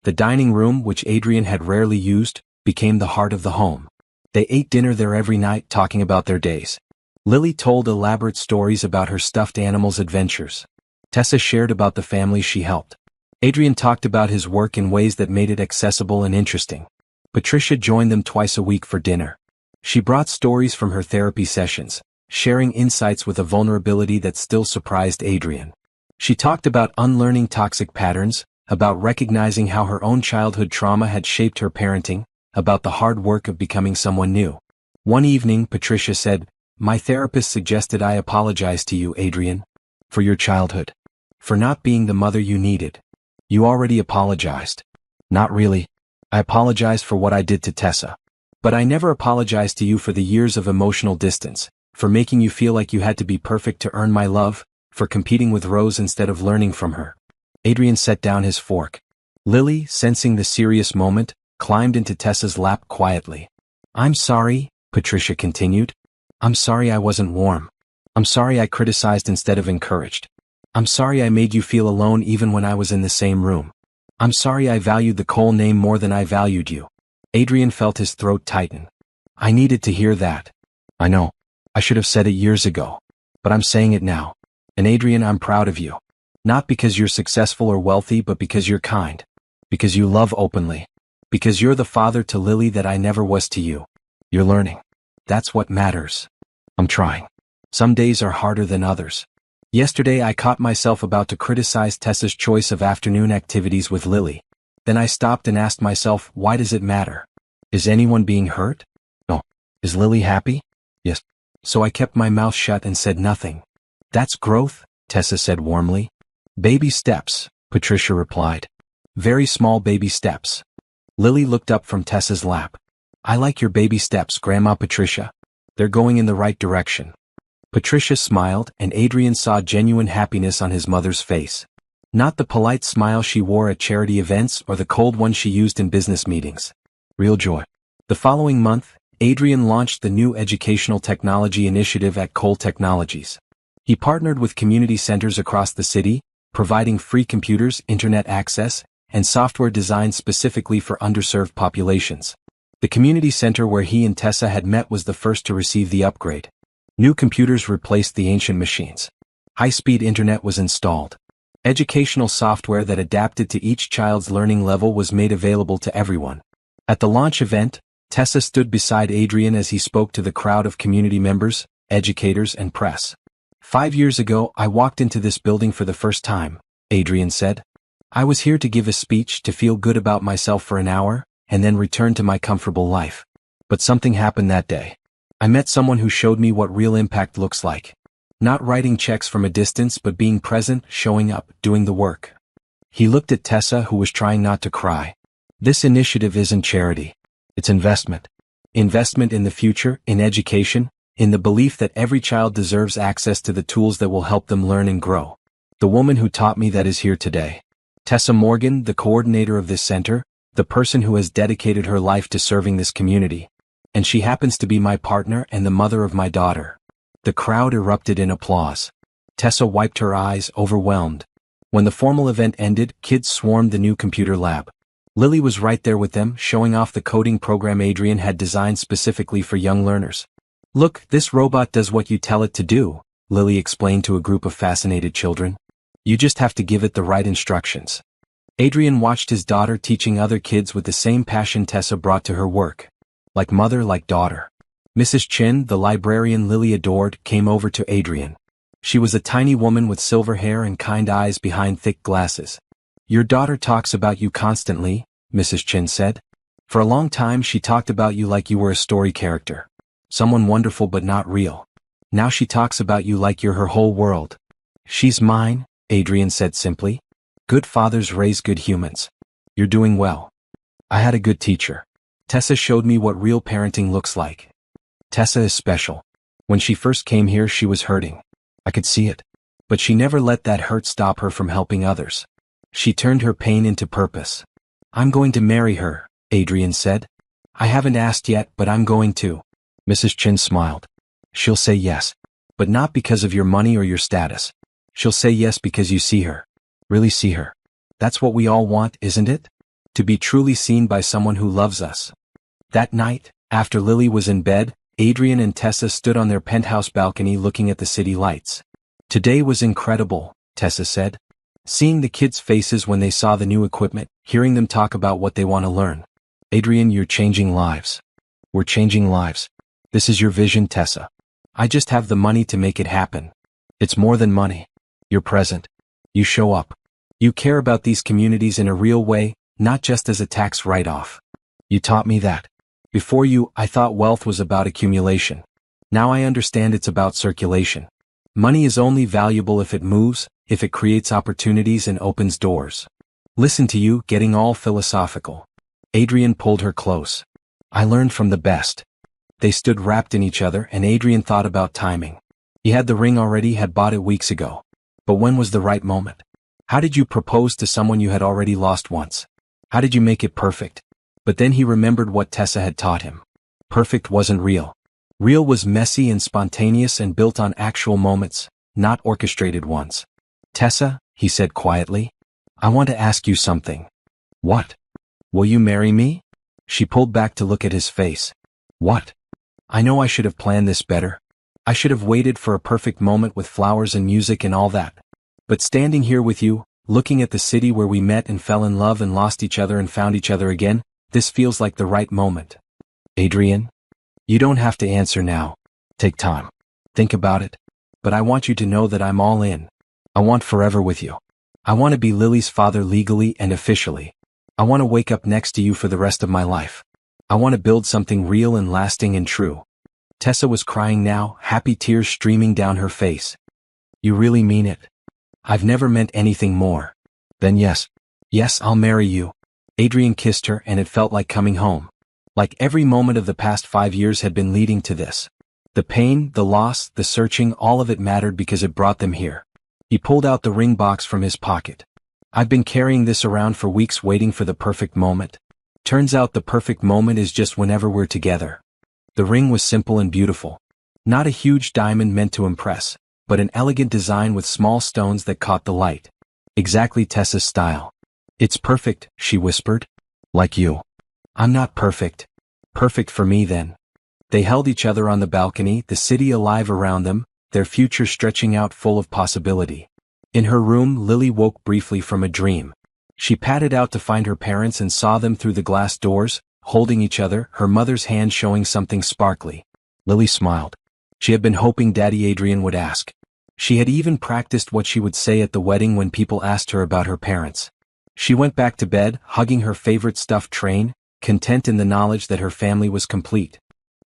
The dining room, which Adrian had rarely used, became the heart of the home. They ate dinner there every night, talking about their days. Lily told elaborate stories about her stuffed animals' adventures. Tessa shared about the families she helped. Adrian talked about his work in ways that made it accessible and interesting. Patricia joined them twice a week for dinner. She brought stories from her therapy sessions, sharing insights with a vulnerability that still surprised Adrian. She talked about unlearning toxic patterns, about recognizing how her own childhood trauma had shaped her parenting, about the hard work of becoming someone new. One evening, Patricia said, "My therapist suggested I apologize to you, Adrian, for your childhood. For not being the mother you needed. You already apologized." "Not really. I apologized for what I did to Tessa. But I never apologized to you for the years of emotional distance, for making you feel like you had to be perfect to earn my love, for competing with Rose instead of learning from her." Adrian set down his fork. Lily, sensing the serious moment, climbed into Tessa's lap quietly. "I'm sorry," Patricia continued. "I'm sorry I wasn't warm. I'm sorry I criticized instead of encouraged. I'm sorry I made you feel alone even when I was in the same room. I'm sorry I valued the Cole name more than I valued you." Adrian felt his throat tighten. "I needed to hear that. I know. I should have said it years ago. But I'm saying it now. And Adrian, I'm proud of you. Not because you're successful or wealthy, but because you're kind. Because you love openly. Because you're the father to Lily that I never was to you. You're learning. That's what matters. I'm trying. Some days are harder than others. Yesterday I caught myself about to criticize Tessa's choice of afternoon activities with Lily. Then I stopped and asked myself, why does it matter? Is anyone being hurt? No. Is Lily happy? Yes. So I kept my mouth shut and said nothing. That's growth, Tessa said warmly. Baby steps, Patricia replied. Very small baby steps. Lily looked up from Tessa's lap. I like your baby steps, Grandma Patricia. They're going in the right direction. Patricia smiled, and Adrian saw genuine happiness on his mother's face. Not the polite smile she wore at charity events or the cold one she used in business meetings. Real joy. The following month, Adrian launched the new educational technology initiative at Cole Technologies. He partnered with community centers across the city, providing free computers, internet access, and software designed specifically for underserved populations. The community center where he and Tessa had met was the first to receive the upgrade. New computers replaced the ancient machines. High-speed internet was installed. Educational software that adapted to each child's learning level was made available to everyone. At the launch event, Tessa stood beside Adrian as he spoke to the crowd of community members, educators, and press. 5 years ago, I walked into this building for the first time, Adrian said. I was here to give a speech, to feel good about myself for an hour, and then return to my comfortable life. But something happened that day. I met someone who showed me what real impact looks like. Not writing checks from a distance, but being present, showing up, doing the work. He looked at Tessa, who was trying not to cry. This initiative isn't charity. It's investment. Investment in the future, in education, in the belief that every child deserves access to the tools that will help them learn and grow. The woman who taught me that is here today. Tessa Morgan, the coordinator of this center, the person who has dedicated her life to serving this community. And she happens to be my partner and the mother of my daughter. The crowd erupted in applause. Tessa wiped her eyes, overwhelmed. When the formal event ended, kids swarmed the new computer lab. Lily was right there with them, showing off the coding program Adrian had designed specifically for young learners. Look, this robot does what you tell it to do, Lily explained to a group of fascinated children. You just have to give it the right instructions. Adrian watched his daughter teaching other kids with the same passion Tessa brought to her work. Like mother, like daughter. Mrs. Chin, the librarian Lily adored, came over to Adrian. She was a tiny woman with silver hair and kind eyes behind thick glasses. Your daughter talks about you constantly, Mrs. Chin said. For a long time she talked about you like you were a story character. Someone wonderful but not real. Now she talks about you like you're her whole world. She's mine, Adrian said simply. Good fathers raise good humans. You're doing well. I had a good teacher. Tessa showed me what real parenting looks like. Tessa is special. When she first came here she was hurting. I could see it. But she never let that hurt stop her from helping others. She turned her pain into purpose. I'm going to marry her, Adrian said. I haven't asked yet, but I'm going to. Mrs. Chin smiled. She'll say yes. But not because of your money or your status. She'll say yes because you see her. Really see her. That's what we all want, isn't it? To be truly seen by someone who loves us. That night, after Lily was in bed, Adrian and Tessa stood on their penthouse balcony looking at the city lights. Today was incredible, Tessa said. Seeing the kids' faces when they saw the new equipment, hearing them talk about what they want to learn. Adrian, you're changing lives. We're changing lives. This is your vision, Tessa. I just have the money to make it happen. It's more than money. You're present. You show up. You care about these communities in a real way, not just as a tax write-off. You taught me that. Before you, I thought wealth was about accumulation. Now I understand it's about circulation. Money is only valuable if it moves, if it creates opportunities and opens doors. Listen to you, getting all philosophical. Adrian pulled her close. I learned from the best. They stood wrapped in each other, and Adrian thought about timing. He had the ring already, had bought it weeks ago. But when was the right moment? How did you propose to someone you had already lost once? How did you make it perfect? But then he remembered what Tessa had taught him. Perfect wasn't real. Real was messy and spontaneous and built on actual moments, not orchestrated ones. Tessa, he said quietly, I want to ask you something. What? Will you marry me? She pulled back to look at his face. What? I know I should have planned this better. I should have waited for a perfect moment with flowers and music and all that. But standing here with you, looking at the city where we met and fell in love and lost each other and found each other again, this feels like the right moment. Adrian? You don't have to answer now. Take time. Think about it. But I want you to know that I'm all in. I want forever with you. I want to be Lily's father legally and officially. I want to wake up next to you for the rest of my life. I want to build something real and lasting and true. Tessa was crying now, happy tears streaming down her face. You really mean it? I've never meant anything more. Then yes. Yes, I'll marry you. Adrian kissed her, and it felt like coming home. Like every moment of the past 5 years had been leading to this. The pain, the loss, the searching, all of it mattered because it brought them here. He pulled out the ring box from his pocket. I've been carrying this around for weeks waiting for the perfect moment. Turns out the perfect moment is just whenever we're together. The ring was simple and beautiful. Not a huge diamond meant to impress, but an elegant design with small stones that caught the light. Exactly Tessa's style. It's perfect, she whispered. Like you. I'm not perfect. Perfect for me then. They held each other on the balcony, the city alive around them, their future stretching out full of possibility. In her room, Lily woke briefly from a dream. She padded out to find her parents and saw them through the glass doors, holding each other, her mother's hand showing something sparkly. Lily smiled. She had been hoping Daddy Adrian would ask. She had even practiced what she would say at the wedding when people asked her about her parents. She went back to bed, hugging her favorite stuffed train, content in the knowledge that her family was complete.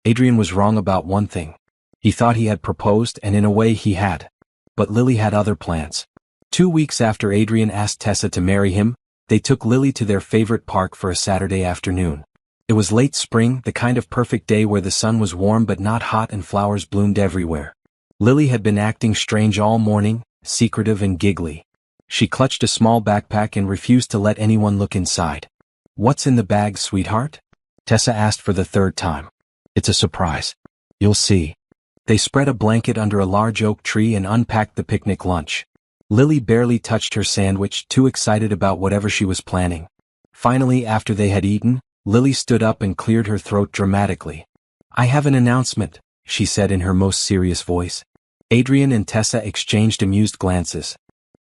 Adrian was wrong about one thing. He thought he had proposed, and in a way he had. But Lily had other plans. 2 weeks after Adrian asked Tessa to marry him, they took Lily to their favorite park for a Saturday afternoon. It was late spring, the kind of perfect day where the sun was warm but not hot and flowers bloomed everywhere. Lily had been acting strange all morning, secretive and giggly. She clutched a small backpack and refused to let anyone look inside. What's in the bag, sweetheart? Tessa asked for the 3rd time. It's a surprise. You'll see. They spread a blanket under a large oak tree and unpacked the picnic lunch. Lily barely touched her sandwich, too excited about whatever she was planning. Finally, after they had eaten, Lily stood up and cleared her throat dramatically. I have an announcement, she said in her most serious voice. Adrian and Tessa exchanged amused glances.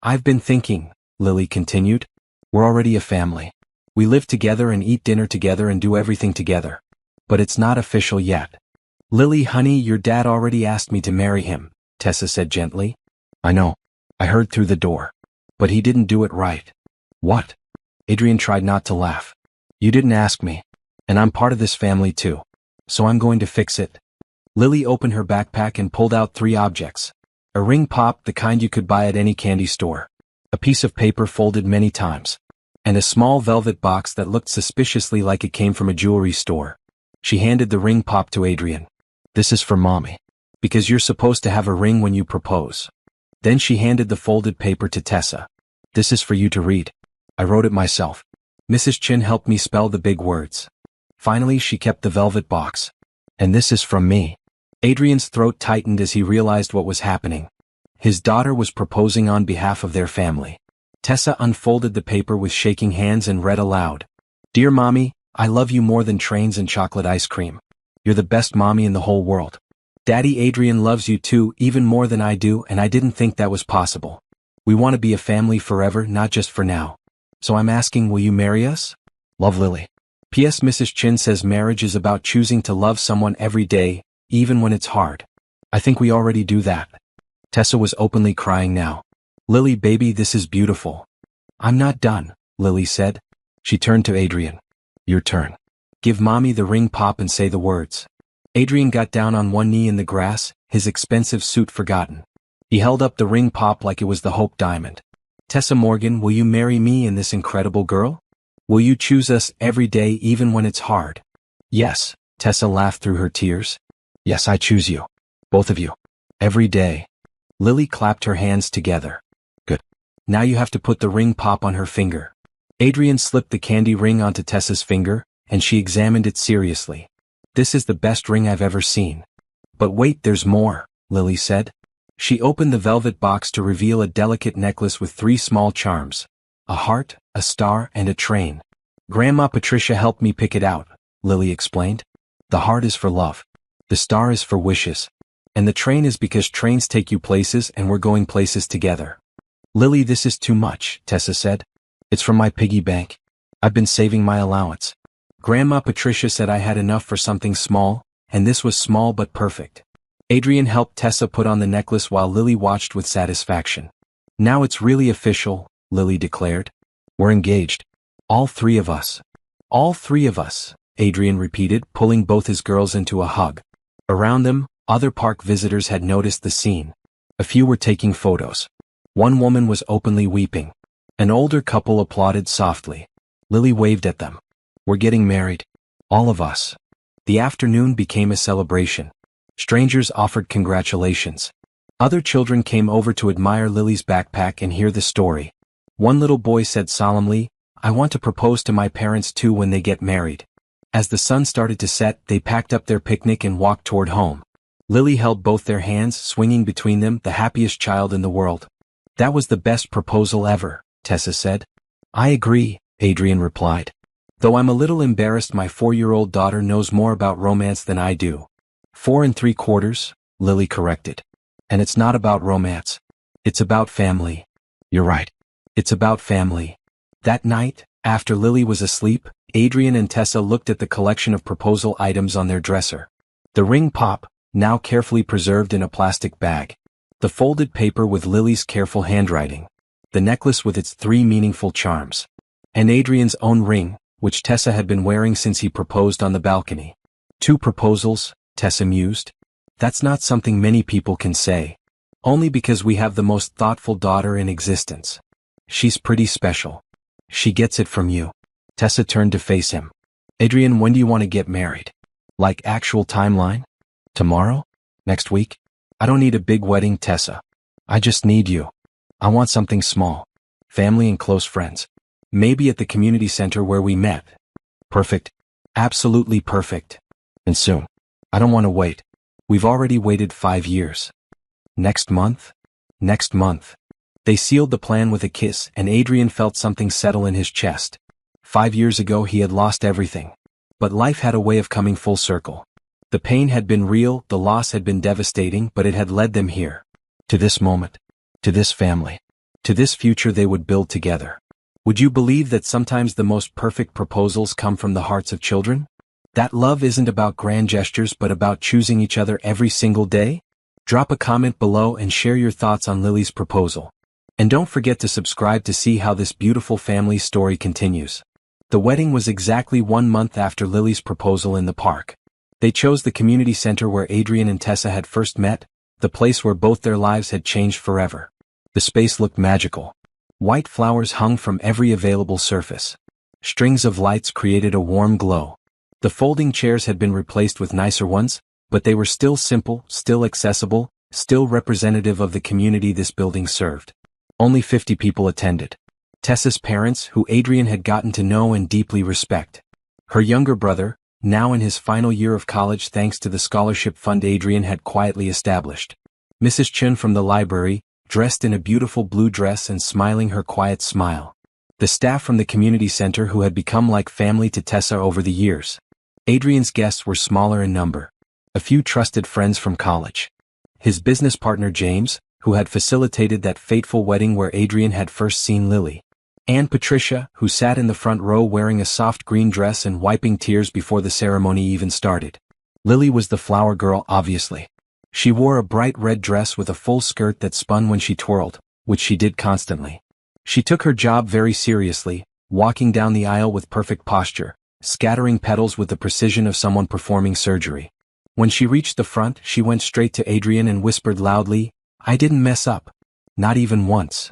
I've been thinking, Lily continued. We're already a family. We live together and eat dinner together and do everything together. But it's not official yet. Lily, honey, your dad already asked me to marry him, Tessa said gently. I know. I heard through the door. But he didn't do it right. What? Adrian tried not to laugh. You didn't ask me. And I'm part of this family too. So I'm going to fix it. Lily opened her backpack and pulled out 3 objects. A ring pop, the kind you could buy at any candy store. A piece of paper folded many times. And a small velvet box that looked suspiciously like it came from a jewelry store. She handed the ring pop to Adrian. This is for Mommy. Because you're supposed to have a ring when you propose. Then she handed the folded paper to Tessa. This is for you to read. I wrote it myself. Mrs. Chin helped me spell the big words. Finally, she kept the velvet box. And this is from me. Adrian's throat tightened as he realized what was happening. His daughter was proposing on behalf of their family. Tessa unfolded the paper with shaking hands and read aloud. Dear Mommy, I love you more than trains and chocolate ice cream. You're the best mommy in the whole world. Daddy Adrian loves you too, even more than I do, and I didn't think that was possible. We want to be a family forever, not just for now. So I'm asking, will you marry us? Love, Lily. P.S. Mrs. Chin says marriage is about choosing to love someone every day, even when it's hard. I think we already do that. Tessa was openly crying now. Lily, baby, this is beautiful. I'm not done, Lily said. She turned to Adrian. Your turn. Give mommy the ring, pop, and say the words. Adrian got down on one knee in the grass, his expensive suit forgotten. He held up the ring, pop, like it was the Hope Diamond. Tessa Morgan, will you marry me and this incredible girl? Will you choose us every day, even when it's hard? Yes, Tessa laughed through her tears. Yes, I choose you. Both of you. Every day. Lily clapped her hands together. Good. Now you have to put the ring, pop, on her finger. Adrian slipped the candy ring onto Tessa's finger, and she examined it seriously. This is the best ring I've ever seen. But wait, there's more, Lily said. She opened the velvet box to reveal a delicate necklace with 3 small charms. A heart, a star, and a train. Grandma Patricia helped me pick it out, Lily explained. The heart is for love. The star is for wishes. And the train is because trains take you places and we're going places together. Lily, this is too much, Tessa said. It's from my piggy bank. I've been saving my allowance. Grandma Patricia said I had enough for something small, and this was small but perfect. Adrian helped Tessa put on the necklace while Lily watched with satisfaction. Now it's really official, Lily declared. We're engaged. All 3 of us. All 3 of us, Adrian repeated, pulling both his girls into a hug. Around them, other park visitors had noticed the scene. A few were taking photos. One woman was openly weeping. An older couple applauded softly. Lily waved at them. We're getting married. All of us. The afternoon became a celebration. Strangers offered congratulations. Other children came over to admire Lily's backpack and hear the story. One little boy said solemnly, I want to propose to my parents too when they get married. As the sun started to set, they packed up their picnic and walked toward home. Lily held both their hands, swinging between them, the happiest child in the world. That was the best proposal ever, Tessa said. I agree, Adrian replied. Though I'm a little embarrassed, my 4-year-old daughter knows more about romance than I do. 4 3/4, Lily corrected. And it's not about romance. It's about family. You're right. It's about family. That night, after Lily was asleep, Adrian and Tessa looked at the collection of proposal items on their dresser. The ring, pop, now carefully preserved in a plastic bag. The folded paper with Lily's careful handwriting. The necklace with its 3 meaningful charms. And Adrian's own ring, which Tessa had been wearing since he proposed on the balcony. 2 proposals, Tessa mused. That's not something many people can say. Only because we have the most thoughtful daughter in existence. She's pretty special. She gets it from you. Tessa turned to face him. Adrian, when do you want to get married? Like actual timeline? Tomorrow? Next week? I don't need a big wedding, Tessa. I just need you. I want something small. Family and close friends. Maybe at the community center where we met. Perfect. Absolutely perfect. And soon. I don't want to wait. We've already waited 5 years. Next month? Next month. They sealed the plan with a kiss, and Adrian felt something settle in his chest. 5 years ago he had lost everything. But life had a way of coming full circle. The pain had been real, the loss had been devastating, but it had led them here. To this moment. To this family. To this future they would build together. Would you believe that sometimes the most perfect proposals come from the hearts of children? That love isn't about grand gestures but about choosing each other every single day? Drop a comment below and share your thoughts on Lily's proposal. And don't forget to subscribe to see how this beautiful family story continues. The wedding was exactly 1 month after Lily's proposal in the park. They chose the community center where Adrian and Tessa had first met, the place where both their lives had changed forever. The space looked magical. White flowers hung from every available surface. Strings of lights created a warm glow. The folding chairs had been replaced with nicer ones, but they were still simple, still accessible, still representative of the community this building served. Only 50 people attended. Tessa's parents, who Adrian had gotten to know and deeply respect. Her younger brother, now in his final year of college thanks to the scholarship fund Adrian had quietly established. Mrs. Chun from the library, dressed in a beautiful blue dress and smiling her quiet smile. The staff from the community center who had become like family to Tessa over the years. Adrian's guests were smaller in number. A few trusted friends from college. His business partner James, who had facilitated that fateful wedding where Adrian had first seen Lily. And Patricia, who sat in the front row wearing a soft green dress and wiping tears before the ceremony even started. Lily was the flower girl, obviously. She wore a bright red dress with a full skirt that spun when she twirled, which she did constantly. She took her job very seriously, walking down the aisle with perfect posture, scattering petals with the precision of someone performing surgery. When she reached the front, she went straight to Adrian and whispered loudly, "I didn't mess up. Not even once."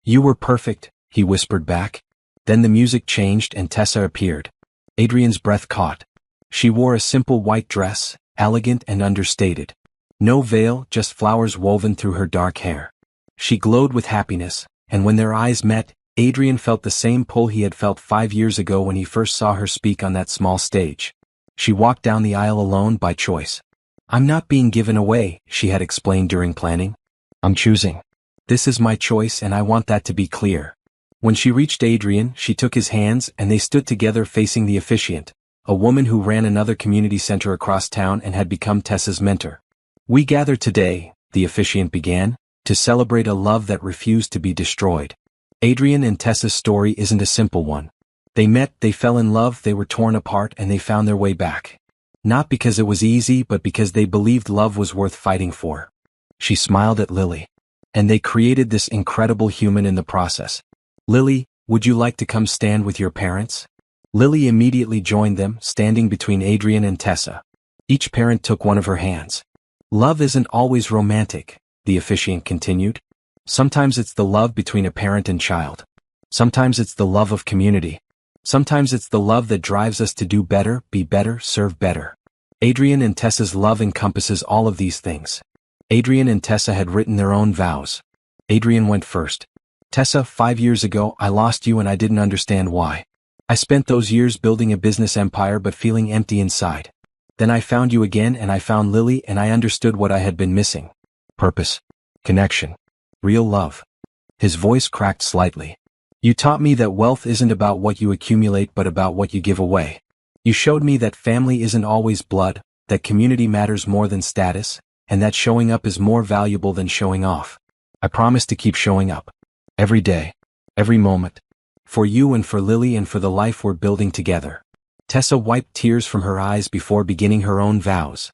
"You were perfect," he whispered back. Then the music changed and Tessa appeared. Adrian's breath caught. She wore a simple white dress, elegant and understated. No veil, just flowers woven through her dark hair. She glowed with happiness, and when their eyes met, Adrian felt the same pull he had felt 5 years ago when he first saw her speak on that small stage. She walked down the aisle alone by choice. "I'm not being given away," she had explained during planning. "I'm choosing. This is my choice and I want that to be clear." When she reached Adrian, she took his hands and they stood together facing the officiant, a woman who ran another community center across town and had become Tessa's mentor. "We gather today," the officiant began, "to celebrate a love that refused to be destroyed." Adrian and Tessa's story isn't a simple one. They met, they fell in love, they were torn apart, and they found their way back. Not because it was easy, but because they believed love was worth fighting for. She smiled at Lily. And they created this incredible human in the process. "Lily, would you like to come stand with your parents?" Lily immediately joined them, standing between Adrian and Tessa. Each parent took one of her hands. "Love isn't always romantic," the officiant continued. "Sometimes it's the love between a parent and child. Sometimes it's the love of community. Sometimes it's the love that drives us to do better, be better, serve better." Adrian and Tessa's love encompasses all of these things. Adrian and Tessa had written their own vows. Adrian went first. "Tessa, 5 years ago I lost you and I didn't understand why. I spent those years building a business empire but feeling empty inside. Then I found you again and I found Lily and I understood what I had been missing. Purpose. Connection. Real love." His voice cracked slightly. "You taught me that wealth isn't about what you accumulate but about what you give away. You showed me that family isn't always blood, that community matters more than status, and that showing up is more valuable than showing off. I promise to keep showing up. Every day. Every moment. For you and for Lily and for the life we're building together." Tessa wiped tears from her eyes before beginning her own vows.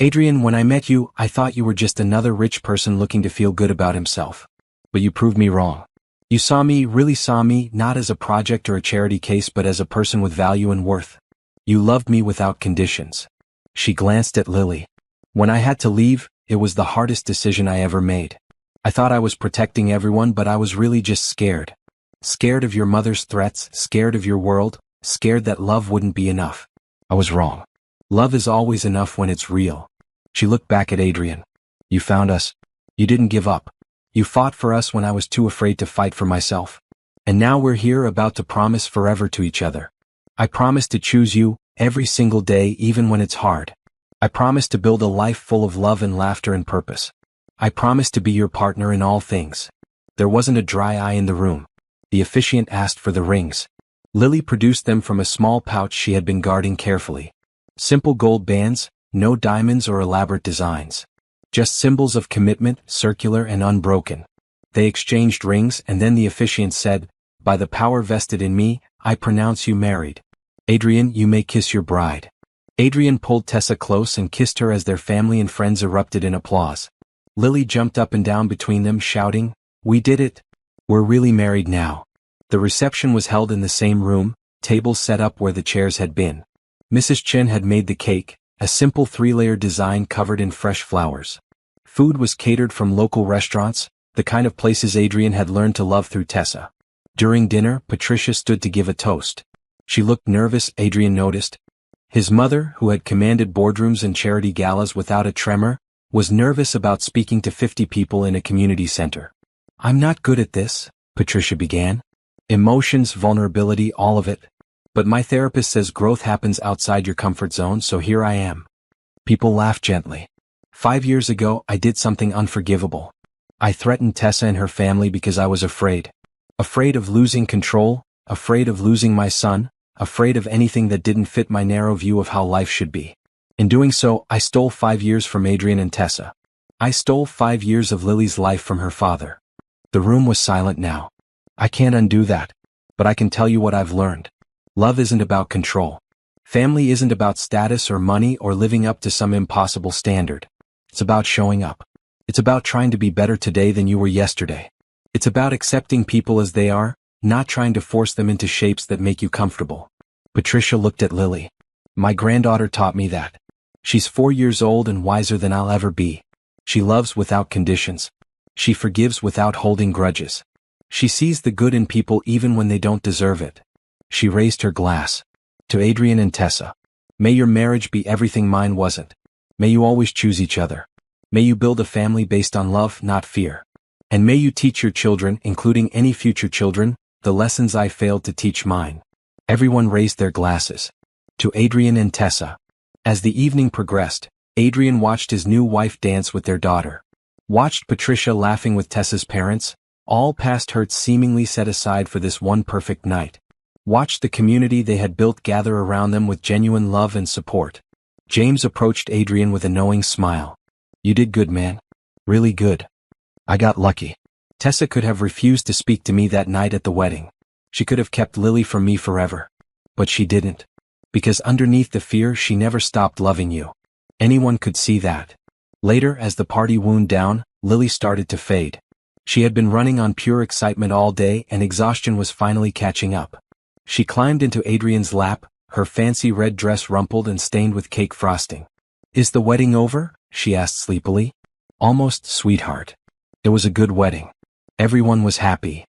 "Adrian, when I met you, I thought you were just another rich person looking to feel good about himself. But you proved me wrong. You saw me, really saw me, not as a project or a charity case but as a person with value and worth. You loved me without conditions." She glanced at Lily. "When I had to leave, it was the hardest decision I ever made. I thought I was protecting everyone but I was really just scared. Scared of your mother's threats, scared of your world, scared that love wouldn't be enough. I was wrong. Love is always enough when it's real." She looked back at Adrian. "You found us. You didn't give up. You fought for us when I was too afraid to fight for myself. And now we're here about to promise forever to each other. I promise to choose you, every single day even when it's hard. I promise to build a life full of love and laughter and purpose. I promise to be your partner in all things." There wasn't a dry eye in the room. The officiant asked for the rings. Lily produced them from a small pouch she had been guarding carefully. Simple gold bands, no diamonds or elaborate designs. Just symbols of commitment, circular and unbroken. They exchanged rings and then the officiant said, "By the power vested in me, I pronounce you married. Adrian, you may kiss your bride." Adrian pulled Tessa close and kissed her as their family and friends erupted in applause. Lily jumped up and down between them shouting, "We did it! We're really married now." The reception was held in the same room, tables set up where the chairs had been. Mrs. Chen had made the cake, a simple 3-layer design covered in fresh flowers. Food was catered from local restaurants, the kind of places Adrian had learned to love through Tessa. During dinner, Patricia stood to give a toast. She looked nervous, Adrian noticed. His mother, who had commanded boardrooms and charity galas without a tremor, was nervous about speaking to 50 people in a community center. "I'm not good at this," Patricia began. "Emotions, vulnerability, all of it. But my therapist says growth happens outside your comfort zone, so here I am." People laughed gently. 5 years ago, I did something unforgivable. I threatened Tessa and her family because I was afraid. Afraid of losing control, afraid of losing my son, afraid of anything that didn't fit my narrow view of how life should be. In doing so, I stole 5 years from Adrian and Tessa. I stole 5 years of Lily's life from her father. The room was silent now. I can't undo that. But I can tell you what I've learned. Love isn't about control. Family isn't about status or money or living up to some impossible standard. It's about showing up. It's about trying to be better today than you were yesterday. It's about accepting people as they are, not trying to force them into shapes that make you comfortable. Patricia looked at Lily. My granddaughter taught me that. She's 4 years old and wiser than I'll ever be. She loves without conditions. She forgives without holding grudges. She sees the good in people even when they don't deserve it. She raised her glass. To Adrian and Tessa. May your marriage be everything mine wasn't. May you always choose each other. May you build a family based on love, not fear. And may you teach your children, including any future children, the lessons I failed to teach mine. Everyone raised their glasses. To Adrian and Tessa. As the evening progressed, Adrian watched his new wife dance with their daughter. Watched Patricia laughing with Tessa's parents, all past hurts seemingly set aside for this one perfect night. Watched the community they had built gather around them with genuine love and support. James approached Adrian with a knowing smile. You did good, man. Really good. I got lucky. Tessa could have refused to speak to me that night at the wedding. She could have kept Lily from me forever. But she didn't. Because underneath the fear she never stopped loving you. Anyone could see that. Later, as the party wound down, Lily started to fade. She had been running on pure excitement all day and exhaustion was finally catching up. She climbed into Adrian's lap, her fancy red dress rumpled and stained with cake frosting. Is the wedding over? She asked sleepily. Almost, sweetheart. It was a good wedding. Everyone was happy.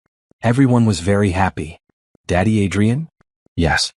Everyone was very happy. Daddy Adrian? Yes.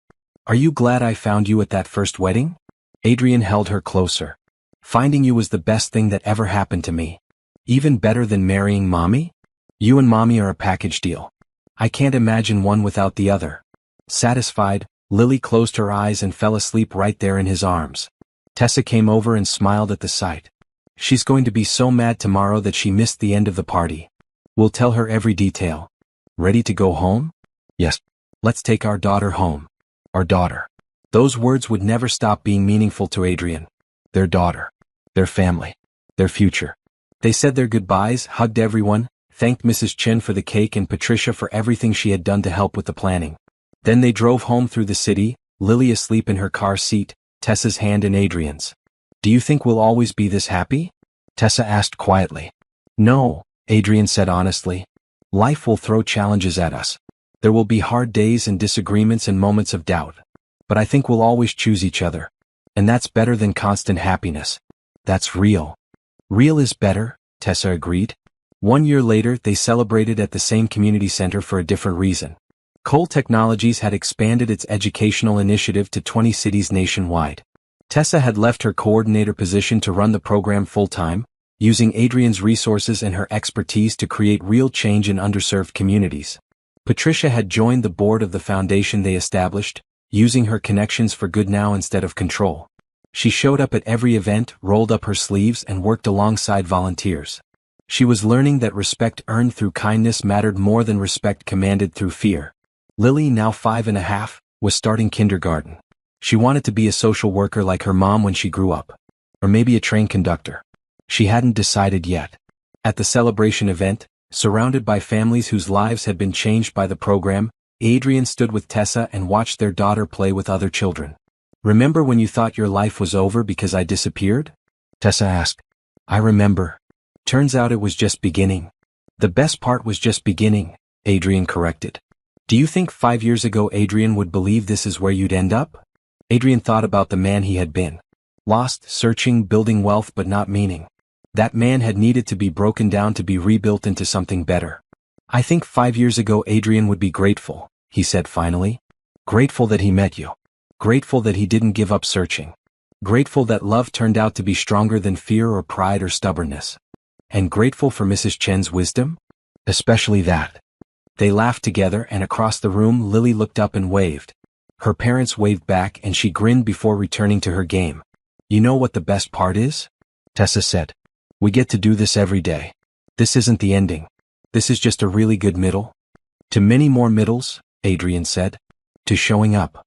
Are you glad I found you at that first wedding? Adrian held her closer. Finding you was the best thing that ever happened to me. Even better than marrying Mommy? You and Mommy are a package deal. I can't imagine one without the other. Satisfied, Lily closed her eyes and fell asleep right there in his arms. Tessa came over and smiled at the sight. She's going to be so mad tomorrow that she missed the end of the party. We'll tell her every detail. Ready to go home? Yes. Let's take our daughter home. Our daughter. Those words would never stop being meaningful to Adrian. Their daughter. Their family. Their future. They said their goodbyes, hugged everyone, thanked Mrs. Chen for the cake and Patricia for everything she had done to help with the planning. Then they drove home through the city, Lily asleep in her car seat, Tessa's hand in Adrian's. Do you think we'll always be this happy? Tessa asked quietly. No, Adrian said honestly. Life will throw challenges at us. There will be hard days and disagreements and moments of doubt. But I think we'll always choose each other. And that's better than constant happiness. That's real. Real is better, Tessa agreed. 1 year later, they celebrated at the same community center for a different reason. Cole Technologies had expanded its educational initiative to 20 cities nationwide. Tessa had left her coordinator position to run the program full-time, using Adrian's resources and her expertise to create real change in underserved communities. Patricia had joined the board of the foundation they established, using her connections for good now instead of control. She showed up at every event, rolled up her sleeves and worked alongside volunteers. She was learning that respect earned through kindness mattered more than respect commanded through fear. Lily, now 5.5, was starting kindergarten. She wanted to be a social worker like her mom when she grew up. Or maybe a train conductor. She hadn't decided yet. At the celebration event, surrounded by families whose lives had been changed by the program, Adrian stood with Tessa and watched their daughter play with other children. Remember when you thought your life was over because I disappeared? Tessa asked. I remember. Turns out it was just beginning. The best part was just beginning, Adrian corrected. Do you think 5 years ago Adrian would believe this is where you'd end up? Adrian thought about the man he had been. Lost, searching, building wealth but not meaning. That man had needed to be broken down to be rebuilt into something better. I think 5 years ago Adrian would be grateful, he said finally. Grateful that he met you. Grateful that he didn't give up searching. Grateful that love turned out to be stronger than fear or pride or stubbornness. And grateful for Mrs. Chen's wisdom? Especially that. They laughed together and across the room Lily looked up and waved. Her parents waved back and she grinned before returning to her game. You know what the best part is? Tessa said. We get to do this every day. This isn't the ending. This is just a really good middle. To many more middles, Adrian said. To showing up.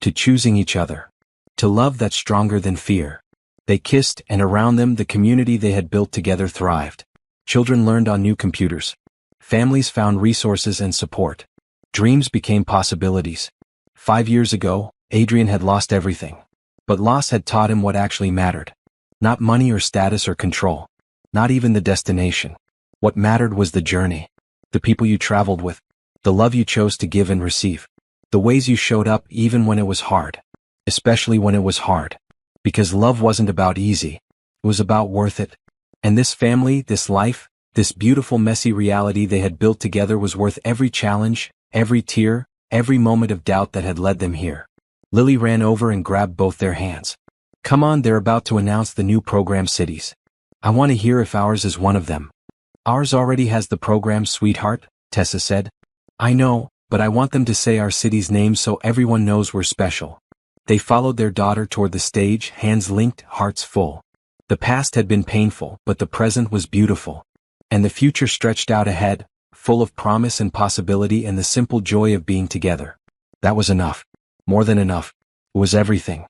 To choosing each other. To love that's stronger than fear. They kissed, and around them the community they had built together thrived. Children learned on new computers. Families found resources and support. Dreams became possibilities. 5 years ago, Adrian had lost everything. But loss had taught him what actually mattered. Not money or status or control. Not even the destination. What mattered was the journey. The people you traveled with. The love you chose to give and receive. The ways you showed up even when it was hard. Especially when it was hard. Because love wasn't about easy. It was about worth it. And this family, this life, this beautiful messy reality they had built together was worth every challenge, every tear, every moment of doubt that had led them here. Lily ran over and grabbed both their hands. Come on, they're about to announce the new program cities. I want to hear if ours is one of them. Ours already has the program, sweetheart, Tessa said. I know, but I want them to say our city's name so everyone knows we're special. They followed their daughter toward the stage, hands linked, hearts full. The past had been painful, but the present was beautiful. And the future stretched out ahead, full of promise and possibility and the simple joy of being together. That was enough. More than enough. It was everything.